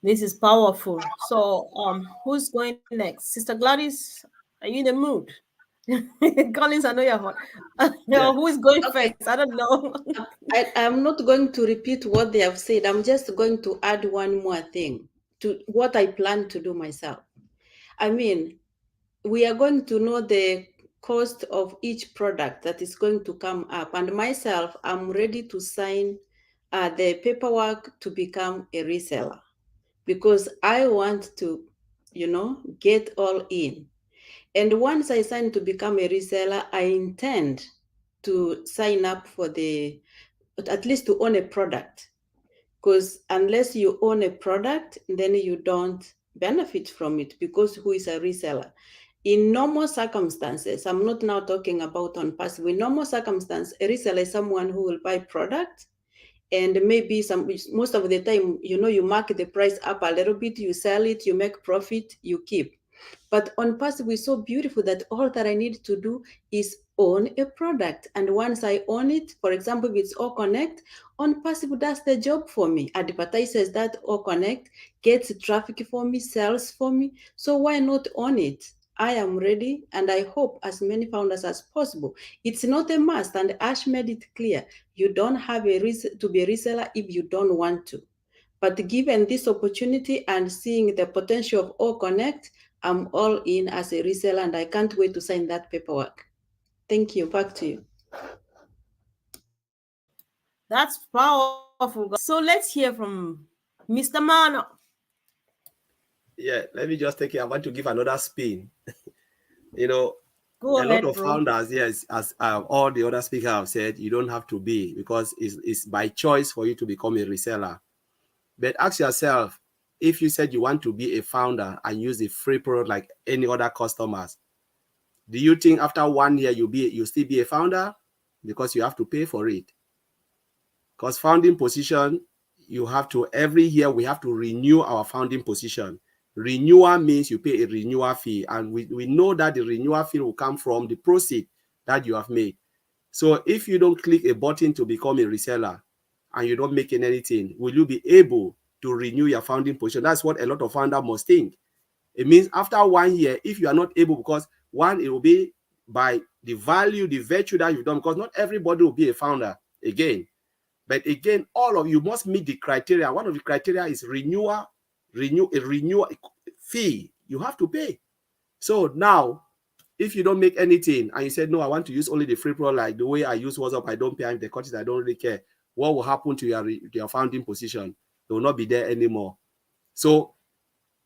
This is powerful. So, who's going next? Sister Gladys, are you in the mood? Collins, I know you're hot. Yeah. Who is going Okay. first? I don't know. I'm not going to repeat what they have said. I'm just going to add one more thing to what I plan to do myself. I mean, we are going to know the cost of each product that is going to come up. And myself, I'm ready to sign the paperwork to become a reseller because I want to, get all in. And once I sign to become a reseller, I intend to sign up for at least to own a product. Because unless you own a product, then you don't benefit from it because who is a reseller? In normal circumstances, I'm not now talking about OnPassive. In normal circumstances, a reseller is someone who will buy product and maybe most of the time, you mark the price up a little bit, you sell it, you make profit, you keep. But OnPassive is so beautiful that all that I need to do is own a product. And once I own it, for example, if it's OConnect, OnPassive does the job for me, advertises that OConnect, gets traffic for me, sells for me. So why not own it? I am ready, and I hope as many founders as possible. It's not a must, and Ash made it clear. You don't have to be a reseller if you don't want to. But given this opportunity and seeing the potential of All Connect, I'm all in as a reseller, and I can't wait to sign that paperwork. Thank you. Back to you. That's powerful. So let's hear from Mr. Mano. Yeah, let me just take it. I want to give another spin. You know, Go a ahead, lot of bro. founders, yes, as all the other speakers have said, you don't have to be, because it's by choice for you to become a reseller. But ask yourself, if you said you want to be a founder and use a free product like any other customers, do you think after 1 year you still be a founder? Because you have to pay for it. Because founding position, you have to, every year we have to renew our founding position. Renewal means you pay a renewal fee, and we know that the renewal fee will come from the proceed that you have made. So if you don't click a button to become a reseller and you don't make anything, will you be able to renew your founding position? That's what a lot of founders must think. It means after 1 year, if you are not able, because one, it will be by the value, the virtue that you've done, because not everybody will be a founder again. But again, all of you must meet the criteria. One of the criteria is renewal fee. You have to pay. So now, if you don't make anything and you said, no, I want to use only the free product, like the way I use WhatsApp, I don't pay, I'm the content, I don't really care. What will happen to your founding position? They will not be there anymore. So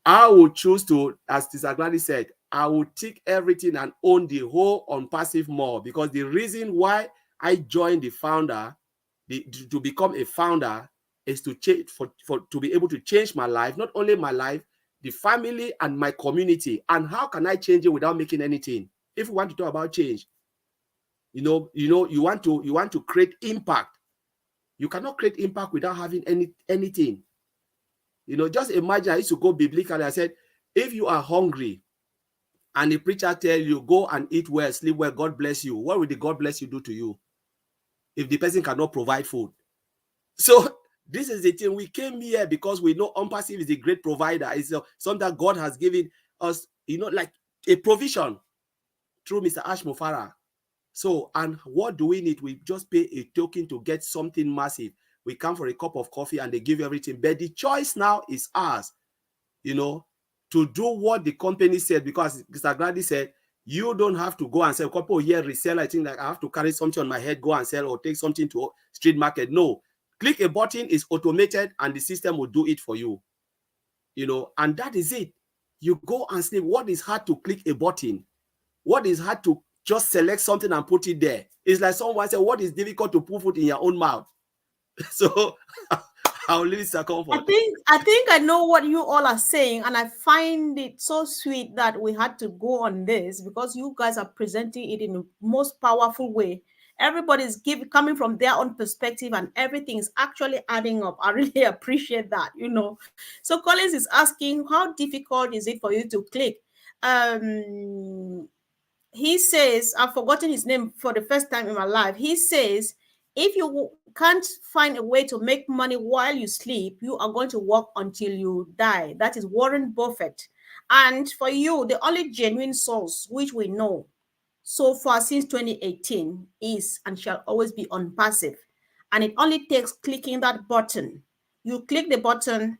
I would choose to, as Tisa Gladys said, I would take everything and own the whole on passive more, because the reason why I joined the founder, to become a founder, is to change to be able to change my life, not only my life, the family and my community. And how can I change it without making anything? If we want to talk about change, you want to create impact. You cannot create impact without having anything. Just imagine, I used to go biblically. I said, if you are hungry and the preacher tell you, go and eat well, sleep well, God bless you, what will the God bless you do to you if the person cannot provide food? So this is the thing. We came here because we know OnPassive is a great provider. It's something that God has given us, like a provision through Mr. Ash Mufarah. So, and what do we need? We just pay a token to get something massive. We come for a cup of coffee and they give you everything. But the choice now is ours, to do what the company said, because Mr. Gladys said, you don't have to go and sell. Couple here resell, I think, like I have to carry something on my head, go and sell, or take something to street market. No, click a button, is automated, and the system will do it for you. And that is it. You go and sleep. What is hard to click a button? What is hard to just select something and put it there? It's like someone said, what is difficult to put food in your own mouth? So I'll leave it comfort. I think I know what you all are saying, and I find it so sweet that we had to go on this, because you guys are presenting it in the most powerful way. Everybody's coming from their own perspective, and everything is actually adding up. I really appreciate that, So Collins is asking, how difficult is it for you to click? He says, I've forgotten his name for the first time in my life. He says, if you can't find a way to make money while you sleep, you are going to work until you die. That is Warren Buffett. And for you, the only genuine source, which we know so far since 2018, is and shall always be OnPassive. And it only takes clicking that button. You click the button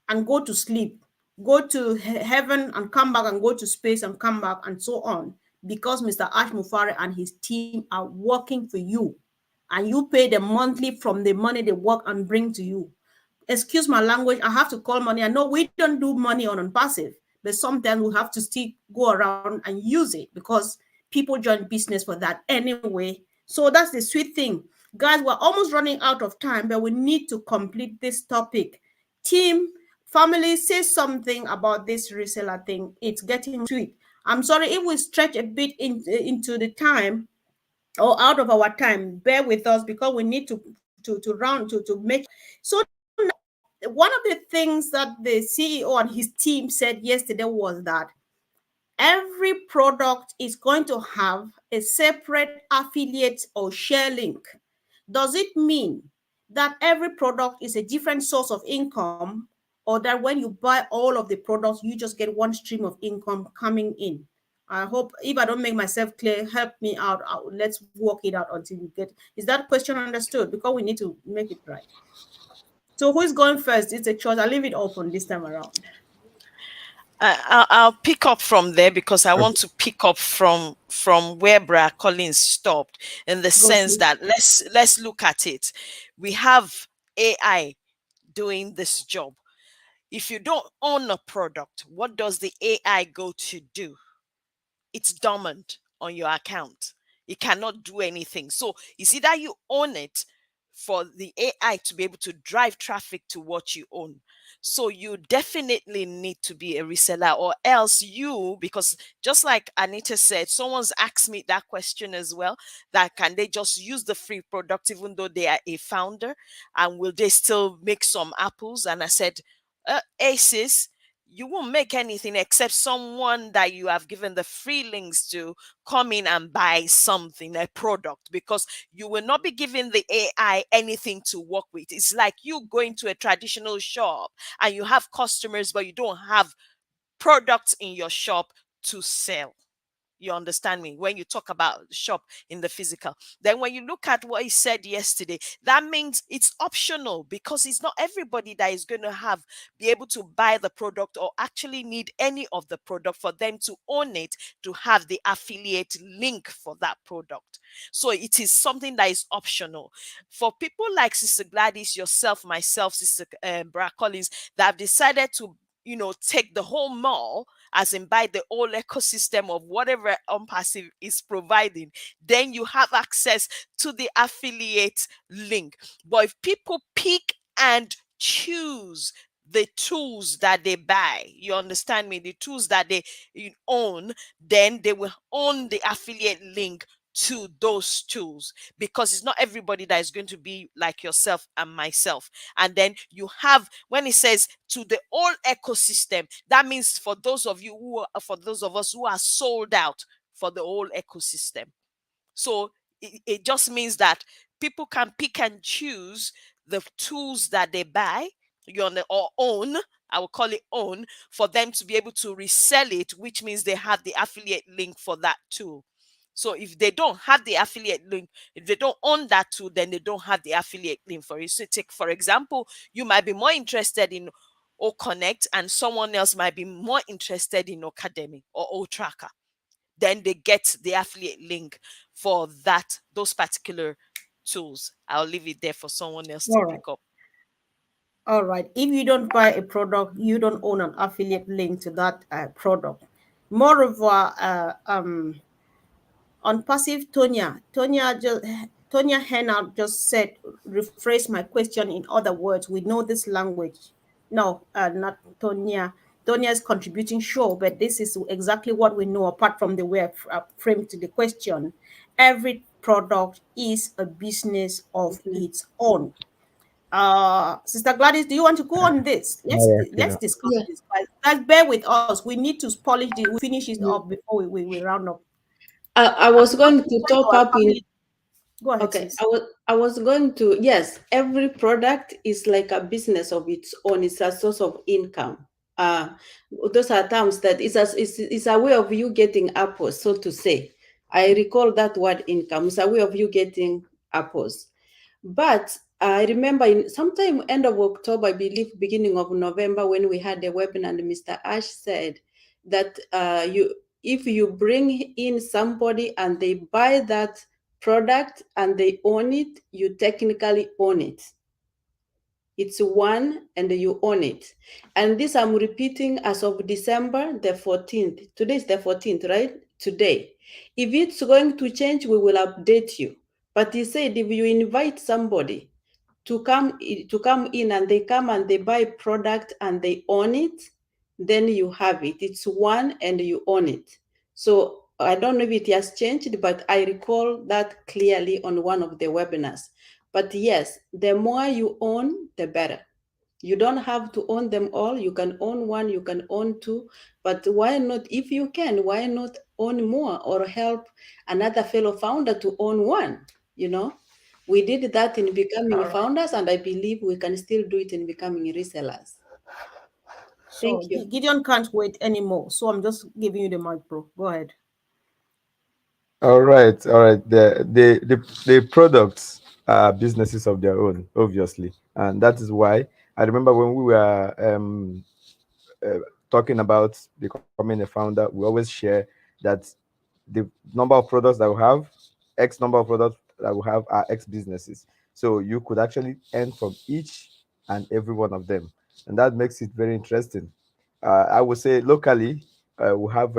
and go to sleep, go to heaven and come back, and go to space and come back, and so on. Because Mr. Ash Mufarah and his team are working for you, and you pay them monthly from the money they work and bring to you. Excuse my language, I have to call money. I know we don't do money on OnPassive, but sometimes we have to still go around and use it, because people join business for that anyway. So that's the sweet thing. Guys, we're almost running out of time, but we need to complete this topic. Team, family, say something about this reseller thing. It's getting sweet. I'm sorry if we stretch a bit into the time or out of our time. Bear with us, because we need to make. So one of the things that the CEO and his team said yesterday was that every product is going to have a separate affiliate or share link. Does it mean that every product is a different source of income, or that when you buy all of the products, you just get one stream of income coming in? I hope if I don't make myself clear, help me out. Let's work it out until you get. Is that question understood? Because we need to make it right. So who is going first? It's a choice. I'll leave it open this time around. I'll pick up from there because I want to pick up from where Brad Collins stopped, in the sense that let's look at it. We have AI doing this job. If you don't own a product, what does the AI go to do? It's dormant on your account. It cannot do anything. So it's either you own it for the AI to be able to drive traffic to what you own. So you definitely need to be a reseller, or else you, because just like Anita said, someone's asked me that question as well, that can they just use the free product even though they are a founder, and will they still make some apples? And I said, ACES, you won't make anything except someone that you have given the free links to come in and buy something, a product, because you will not be giving the AI anything to work with. It's like you going to a traditional shop and you have customers, but you don't have products in your shop to sell. You understand me? When you talk about shop in the physical, then when you look at what he said yesterday, that means it's optional, because it's not everybody that is going to be able to buy the product or actually need any of the product for them to own it, to have the affiliate link for that product. So it is something that is optional for people like Sister Gladys, yourself, myself, Sister Brad Collins, that have decided to take the whole mall, as in buy the whole ecosystem of whatever OnPassive is providing. Then you have access to the affiliate link. But if people pick and choose the tools that they buy, you understand me, the tools that they own, then they will own the affiliate link to those tools, because it's not everybody that is going to be like yourself and myself. And then you have, when it says to the whole ecosystem, that means for those of us who are sold out for the whole ecosystem. So it just means that people can pick and choose the tools that they buy, or own, I will call it own, for them to be able to resell it, which means they have the affiliate link for that tool. So if they don't have the affiliate link, if they don't own that tool, then they don't have the affiliate link for it. So take, for example, you might be more interested in OConnect and someone else might be more interested in Ocademy or OTracker. Then they get the affiliate link for those particular tools. I'll leave it there for someone else to pick up. All right. If you don't buy a product, you don't own an affiliate link to that product. Moreover, OnPassive, Tonya Henna just said, rephrase my question in other words. We know this language. No, not Tonya. Tonya is contributing, sure, but this is exactly what we know, apart from the way I framed the question. Every product is a business of its own. Sister Gladys, do you want to go on this? Let's discuss this, guys. Bear with us. We need to finish it up before we round up. I was going to top up in. Go ahead. Okay, I was going to, yes, every product is like a business of its own. It's a source of income. Those are terms that it's a way of you getting apples, so to say. I recall that word income. It's a way of you getting apples. But I remember sometime end of October, I believe beginning of November, when we had a webinar, and Mr. Ash said that if you bring in somebody and they buy that product and they own it, you technically own it. It's one and you own it. And this I'm repeating as of December the 14th. Today is the 14th, right? Today. If it's going to change, we will update you. But he said if you invite somebody to come in and they come and they buy product and they own it, then you have it. It's one and you own it. So I don't know if it has changed, but I recall that clearly on one of the webinars. But yes, the more you own, the better. You don't have to own them all. You can own one, you can own two, but why not, if you can, why not own more or help another fellow founder to own one? We did that in becoming founders, and I believe we can still do it in becoming resellers. Thank you. Gideon can't wait anymore, so I'm just giving you the mic, bro. Go ahead. All right, all right. The products are businesses of their own, obviously, and that is why I remember when we were uh, talking about becoming a founder, we always share that the number of products that we have, X number of products that we have are X businesses. So you could actually earn from each and every one of them, and that makes it very interesting. I would say locally, we have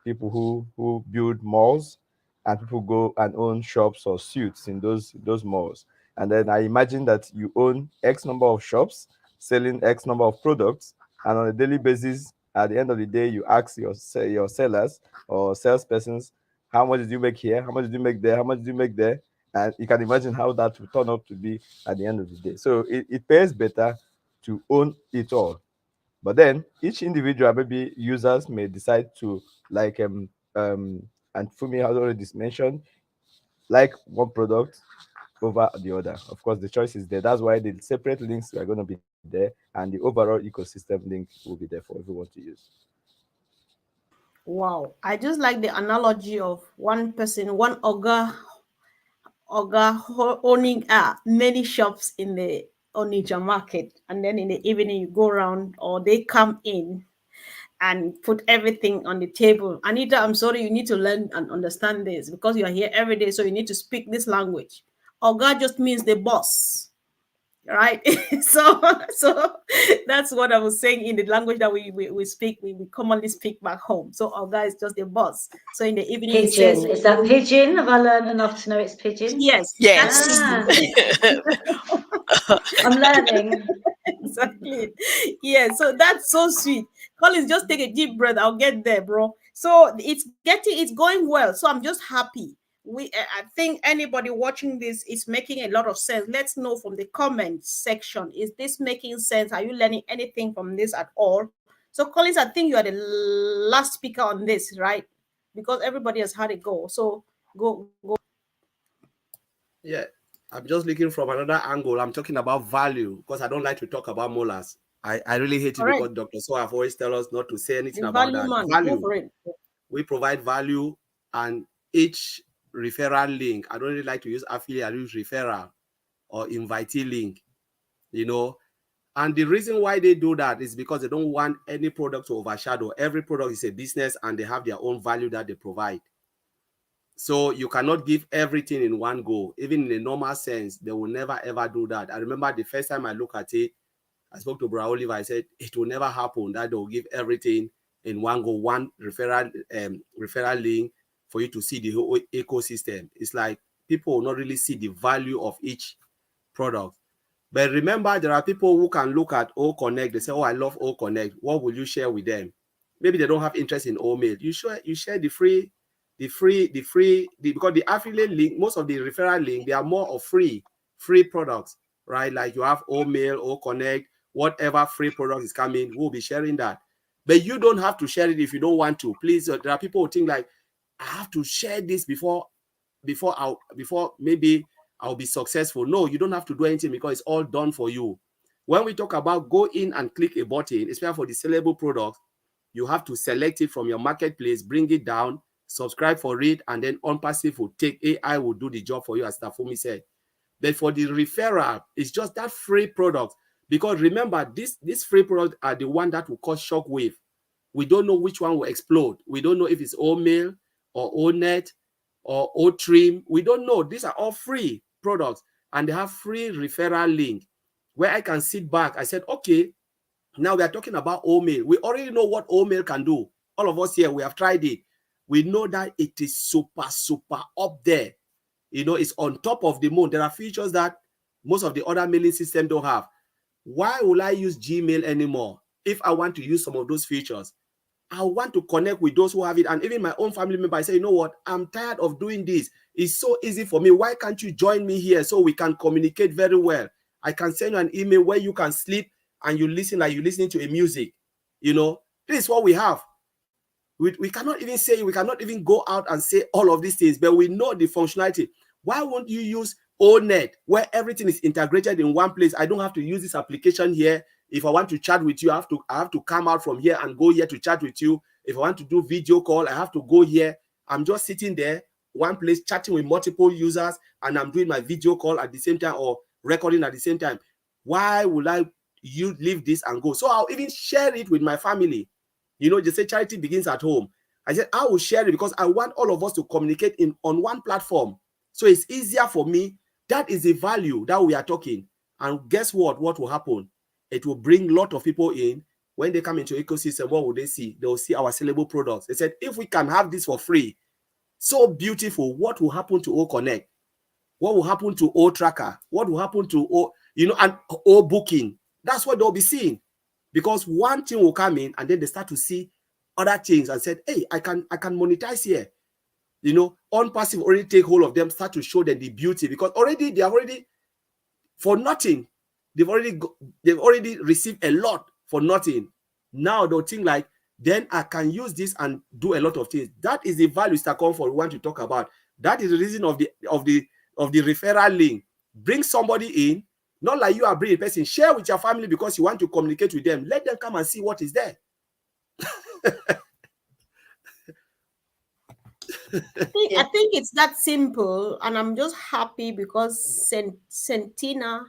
people who build malls, and people go and own shops or suits in those malls. And then I imagine that you own X number of shops selling X number of products, and on a daily basis, at the end of the day, you ask your sellers or salespersons, how much did you make here? How much did you make there? How much did you make there? And you can imagine how that will turn out to be at the end of the day. So it pays better to own it all. But then each individual, maybe users may decide to like and Fumi has already mentioned, like one product over the other. Of course, the choice is there. That's why the separate links are going to be there, and the overall ecosystem link will be there for everyone to use. Wow. I just like the analogy of one person, one owning many shops in the Onitsha market, and then in the evening you go around, or they come in and put everything on the table. Anita, I'm sorry, you need to learn and understand this because you are here every day, so you need to speak this language. Oga just means the boss, right? So that's what I was saying in the language that we speak, we commonly speak back home. So Oga is just the boss. So in the evening he says, Pigeon. Is that pigeon? Have I learned enough to know it's pigeon? yes, that's Yes. Ah, pigeon. I'm learning. Exactly. Yeah, so that's so sweet. Collins, just take a deep breath. I'll get there, bro. So it's going well. So I'm just happy. I think anybody watching this is making a lot of sense. Let's know from the comments section. Is this making sense? Are you learning anything from this at all? So Collins, I think you are the last speaker on this, right? Because everybody has had it go. So go. Yeah, I'm just looking from another angle. I'm talking about value because I don't like to talk about molars. I really hate it All right. because Dr. So have always tell us not to say anything The about value that. man, go Value. for it. We provide value, and each referral link, I don't really like to use affiliate, I use referral or invitee link, you know. And the reason why they do that is because they don't want any product to overshadow. Every product is a business and they have their own value that they provide. So you cannot give everything in one go. Even in a normal sense, they will never ever do that. I remember the first time I looked at it, I spoke to Bro Oliver. I said it will never happen that they'll give everything in one go, one referral link for you to see the whole ecosystem. It's like people will not really see the value of each product. But remember, there are people who can look at O Connect. They say, "Oh, I love O Connect. What will you share with them?" Maybe they don't have interest in O Mail. You share the free, because the affiliate link, most of the referral link, they are more of free products, right? Like you have O Mail, O Connect, whatever free product is coming, we'll be sharing that. But you don't have to share it if you don't want to. Please, there are people who think like, I have to share this before maybe I'll be successful. No, you don't have to do anything because it's all done for you. When we talk about go in and click a button, especially for the sellable product, you have to select it from your marketplace, bring it down, subscribe for it, and then OnPassive will take, AI will do the job for you, as Tafumi said. But for the referral, it's just that free product. Because remember, this free product are the one that will cause shockwave. We don't know which one will explode. We don't know if it's O-Mail or O-Net or O-Trim. We don't know. These are all free products, and they have free referral link where I can sit back. I said, okay, now we are talking about O-Mail. We already know what O-Mail can do. All of us here, we have tried it. We know that it is super, super up there. You know, it's on top of the moon. There are features that most of the other mailing systems don't have. Why will I use Gmail anymore if I want to use some of those features? I want to connect with those who have it. And even my own family member, I say, you know what? I'm tired of doing this. It's so easy for me. Why can't you join me here so we can communicate very well? I can send you an email where you can sleep and you listen like you're listening to a music. You know, this is what we have. We cannot even say, we cannot even go out and say all of these things, but we know the functionality. Why won't you use O-Net where everything is integrated in one place? I don't have to use this application here. If I want to chat with you, I have to come out from here and go here to chat with you. If I want to do video call, I have to go here. I'm just sitting there one place chatting with multiple users, and I'm doing my video call at the same time or recording at the same time. Why would you leave this and go? So I'll even share it with my family. You know, they say charity begins at home. I said, I will share it because I want all of us to communicate on one platform. So it's easier for me. That is the value that we are talking. And guess what? What will happen? It will bring a lot of people in. When they come into ecosystem, what will they see? They will see our sellable products. They said, if we can have this for free, so beautiful, what will happen to O Connect? What will happen to O Tracker? What will happen to O, and O Booking? That's what they'll be seeing. Because one thing will come in and then they start to see other things and said, hey, I can monetize here. On passive already take hold of them, start to show them the beauty, because they are already for nothing. They've already received a lot for nothing. Now they'll think like, then I can use this and do a lot of things. That is the value Star Comfort we want to talk about. That is the reason of the referral link. Bring somebody in, not like you are bringing a person. Share with your family because you want to communicate with them. Let them come and see what is there. I think it's that simple, and I'm just happy because Sentina,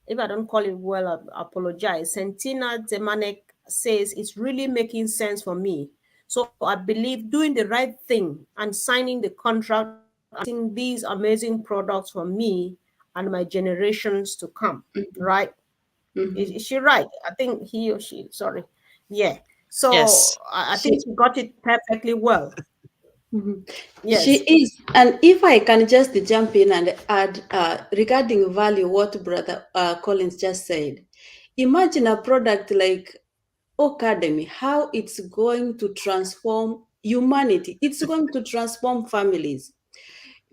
if I don't call it well, I apologize. Sentina Zemanek says it's really making sense for me. So I believe doing the right thing and signing the contract, getting these amazing products for me and my generations to come, right? Is she right? I think he or she, sorry. Yeah. So Yes. I think she got it perfectly well. Yes. She is. And if I can just jump in and add regarding value, what Brother Collins just said, imagine a product like Academy, how it's going to transform humanity. It's going to transform families.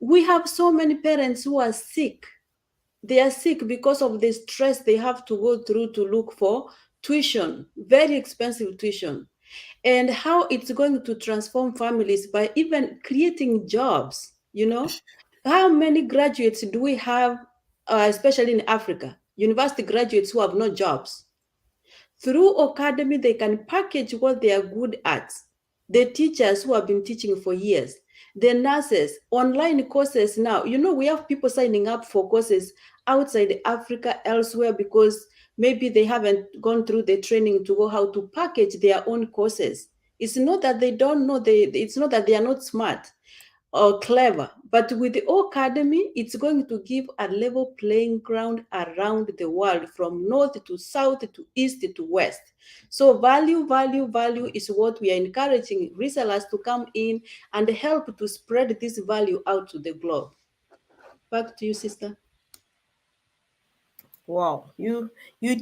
We have so many parents who are sick. They are sick because of the stress they have to go through to look for tuition, very expensive tuition. And how it's going to transform families by even creating jobs. How many graduates do we have, especially in Africa, university graduates who have no jobs? Through Academy, they can package what they are good at. The teachers who have been teaching for years, the nurses, online courses now. We have people signing up for courses outside Africa, elsewhere, because maybe they haven't gone through the training to know how to package their own courses. It's not that they don't know, it's not that they are not smart or clever, but with the Academy, it's going to give a level playing ground around the world, from north to south to east to west. So value is what we are encouraging resellers to come in and help to spread this value out to the globe. Back to you, sister. Wow, you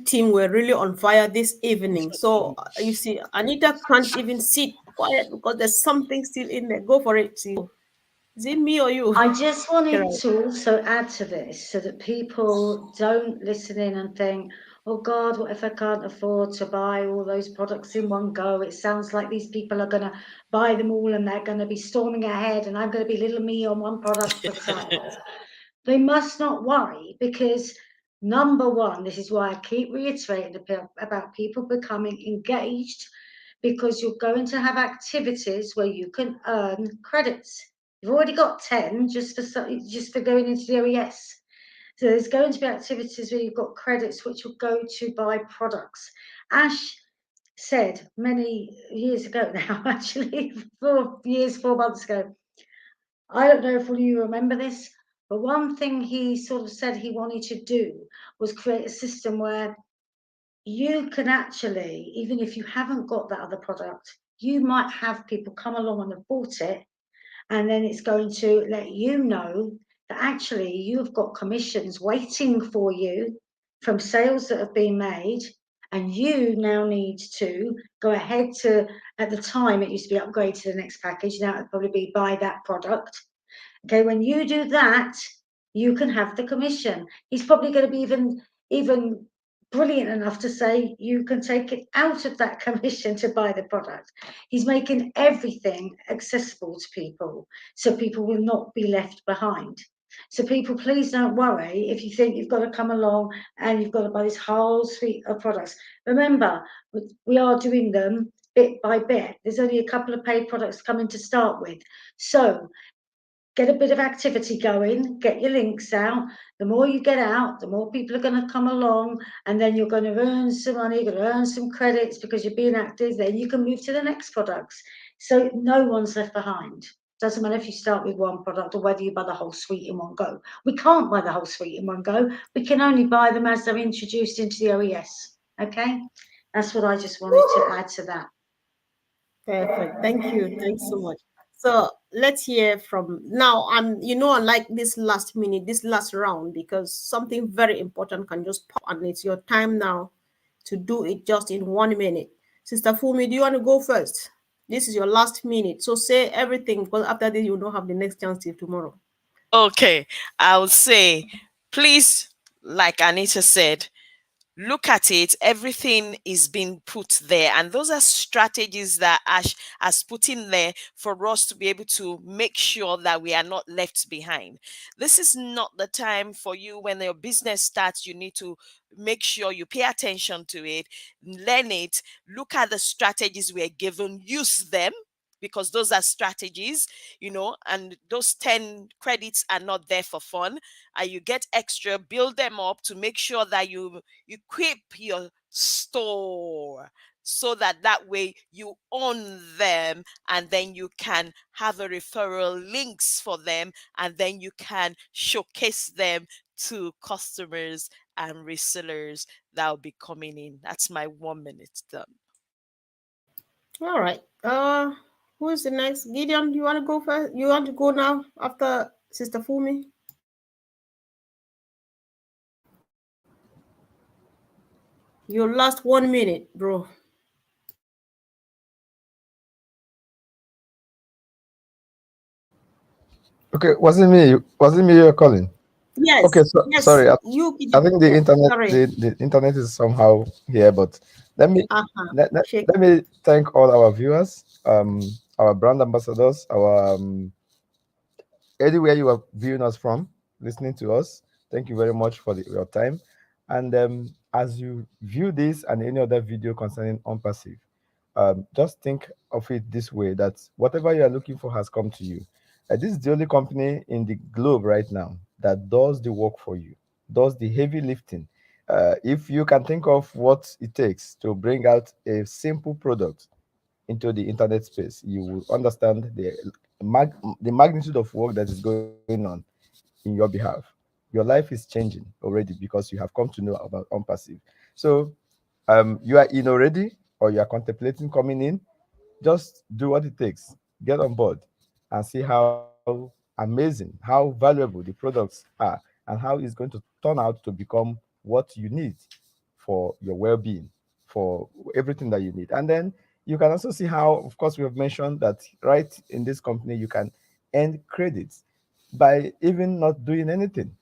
team were really on fire this evening. So you see, Anita can't even sit quiet because there's something still in there. Go for it. See, is it me or you? I just wanted to also add to this so that people don't listen in and think, oh God, what if I can't afford to buy all those products in one go? It sounds like these people are going to buy them all and they're going to be storming ahead and I'm going to be little me on one product, for example. They must not worry, because number one, this is why I keep reiterating about people becoming engaged, because you're going to have activities where you can earn credits. You've already got 10 just for going into the OES. So there's going to be activities where you've got credits which will go to buy products. Ash said many years ago now, actually 4 months ago, I don't know if all of you remember this, but one thing he sort of said he wanted to do was create a system where you can actually, even if you haven't got that other product, you might have people come along and have bought it, and then it's going to let you know that actually you've got commissions waiting for you from sales that have been made, and you now need to go ahead to, at the time it used to be upgrade to the next package, now it'll probably be buy that product. Okay, when you do that, you can have the commission. He's probably going to be even brilliant enough to say you can take it out of that commission to buy the product. He's making everything accessible to people, so people will not be left behind. So people, please don't worry if you think you've got to come along and you've got to buy this whole suite of products. Remember, we are doing them bit by bit. There's only a couple of paid products coming to start with. So get a bit of activity going, get your links out. The more you get out, the more people are going to come along, and then you're going to earn some money, you're going to earn some credits because you're being active. Then you can move to the next products. So no one's left behind. Doesn't matter if you start with one product or whether you buy the whole suite in one go. We can't buy the whole suite in one go. We can only buy them as they're introduced into the OES. Okay, that's what I just wanted to add to that. Perfect. Thank you. Thanks so much. So let's hear from now. Unlike this last minute, this last round, because something very important can just pop, and it's your time now to do it just in 1 minute. Sister Fumi, do you want to go first? This is your last minute. So say everything, because after this, you will not have the next chance till tomorrow. Okay, I'll say, please, like Anita said, look at it. Everything is being put there, and those are strategies that Ash has put in there for us to be able to make sure that we are not left behind. This is not the time for you. When your business starts, you need to make sure you pay attention to it, learn it, look at the strategies we are given, use them, because those are strategies, and those 10 credits are not there for fun. You get extra, build them up to make sure that you equip your store, so that way you own them, and then you can have a referral links for them, and then you can showcase them to customers and resellers that will be coming in. That's my 1 minute done. All right. Who is the next? Gideon, you want to go first? You want to go now after Sister Fumi? Your last 1 minute, bro. Okay, was it me? Was it me you're calling? Yes. Okay, so yes. sorry. I Gideon. think the internet, Sorry. the internet is somehow here, but let me let Shake. me thank all our viewers, our brand ambassadors, our anywhere you are viewing us from, listening to us. Thank you very much for your time. And as you view this and any other video concerning OnPassive, just think of it this way: that whatever you are looking for has come to you. This is the only company in the globe right now that does the work for you, does the heavy lifting. If you can think of what it takes to bring out a simple product into the internet space, you will understand the magnitude of work that is going on in your behalf. Your life is changing already because you have come to know about OnPassive. So you are in already, or you are contemplating coming in. Just do what it takes. Get on board and see how amazing, how valuable the products are, and how it's going to turn out to become what you need for your well-being, for everything that you need. And then you can also see how, of course, we have mentioned that right in this company you can earn credits by even not doing anything.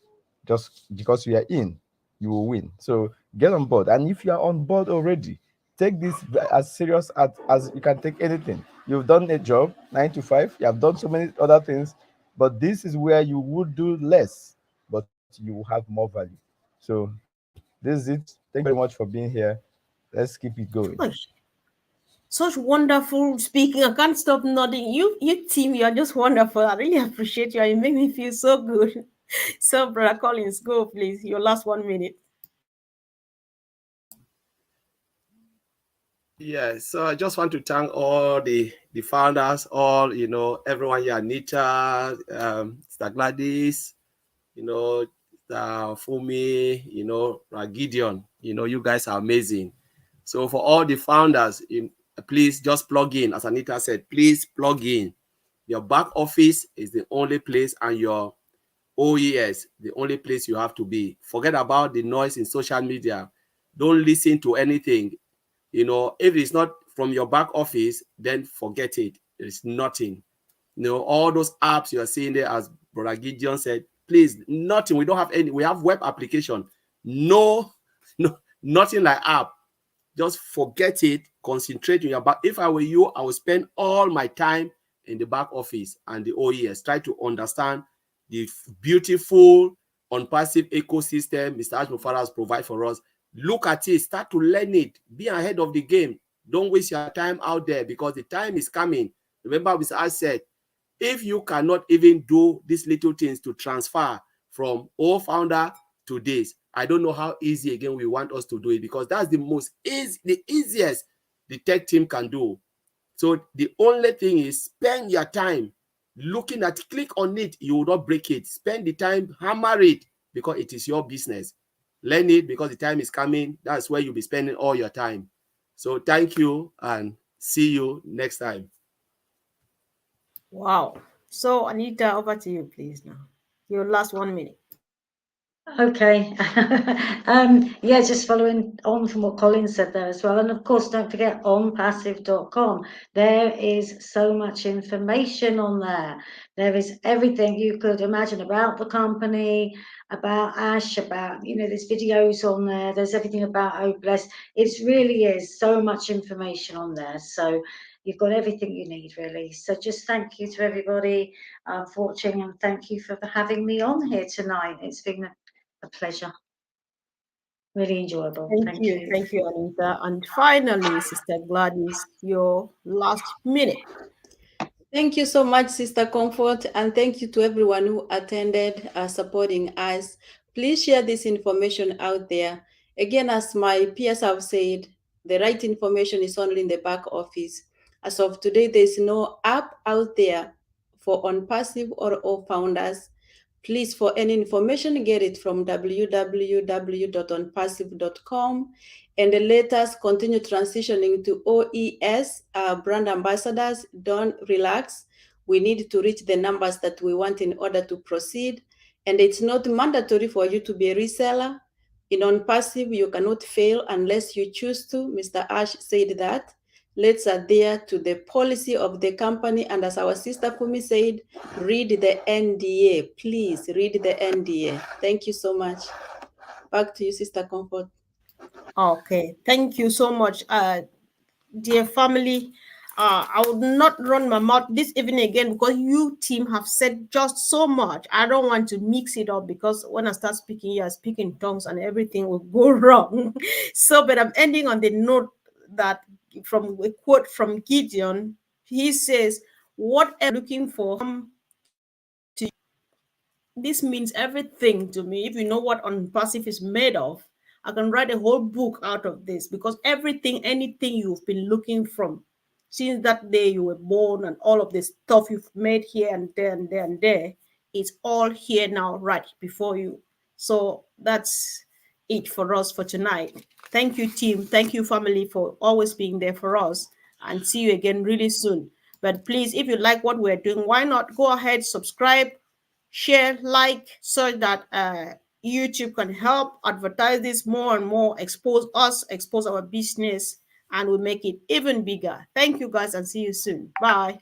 Just because you are in, you will win. So get on board. And if you are on board already, take this as serious as you can take anything. You've done a job 9 to 5, you have done so many other things, but this is where you would do less, but you will have more value. So this is it. Thank you very much for being here. Let's keep it going. Gosh, such wonderful speaking. I can't stop nodding. You team, you are just wonderful. I really appreciate you. You make me feel so good. So, Brother Collins, go please. Your last 1 minute. Yeah, so I just want to thank all the founders, all everyone here, Anita, Mr. Gladys, Fumi, Gideon, you guys are amazing. So for all the founders, please just plug in. As Anita said, please plug in. Your back office is the only place, and your OES, the only place you have to be. Forget about the noise in social media. Don't listen to anything. If it's not from your back office, then forget it. It's nothing. All those apps you are seeing there, as Brother Gideon said, please, nothing. We don't have any. We have web application. No, nothing like app. Just forget it. Concentrate on your back. If I were you, I would spend all my time in the back office and the OES. Try to understand the beautiful OnPassive ecosystem Mr. Ash Mufarah has provided for us. Look at it. Start to learn it. Be ahead of the game. Don't waste your time out there, because the time is coming. Remember, Mr. Ash said, If you cannot even do these little things to transfer from old founder to this, I don't know how easy again we want us to do it, because that's the easiest the tech team can do. So the only thing is spend your time looking at, click on it, you will not break it. Spend the time, hammer it, because it is your business. Learn it, because the time is coming. That's where you'll be spending all your time. So thank you, and see you next time. Wow. So Anita, over to you, please now. Your last 1 minute. Okay. Yeah, just following on from what Colin said there as well. And of course, don't forget onpassive.com. There is so much information on there. There is everything you could imagine about the company, about Ash, about, there's videos on there. There's everything about Obless. It really is so much information on there. So you've got everything you need, really. So just thank you to everybody for watching, and thank you for having me on here tonight. It's been a pleasure. Really enjoyable. Thank you. Thank you, Anita. And finally, Sister Gladys, your last minute. Thank you so much, Sister Comfort, and thank you to everyone who attended, supporting us. Please share this information out there. Again, as my peers have said, the right information is only in the back office. As of today, there's no app out there for OnPassive or founders. Please, for any information, get it from www.onpassive.com. And let us continue transitioning to OES, brand ambassadors. Don't relax. We need to reach the numbers that we want in order to proceed. And it's not mandatory for you to be a reseller. In OnPassive, you cannot fail unless you choose to. Mr. Ash said that. Let's adhere to the policy of the company. And as our sister Kumi said, read the NDA. Please read the NDA. Thank you so much. Back to you, Sister Comfort. Okay, thank you so much, dear family. I would not run my mouth this evening again, because you team have said just so much. I don't want to mix it up, because when I start speaking, you are speaking tongues and everything will go wrong. So, but I'm ending on the note that from a quote from Gideon. He says, "What I'm looking for to this means everything to me. If you know what OnPassive is made of, I can write a whole book out of this, because everything, anything you've been looking from since that day you were born, and all of this stuff you've made here and there and there and there, it's all here now, right before you." So that's it for us for tonight. Thank you, team. Thank you, family, for always being there for us, and see you again really soon. But please, if you like what we're doing, why not go ahead, subscribe, share, like, so that YouTube can help advertise this more and more, expose us, expose our business, and we'll make it even bigger. Thank you, guys, and see you soon. Bye.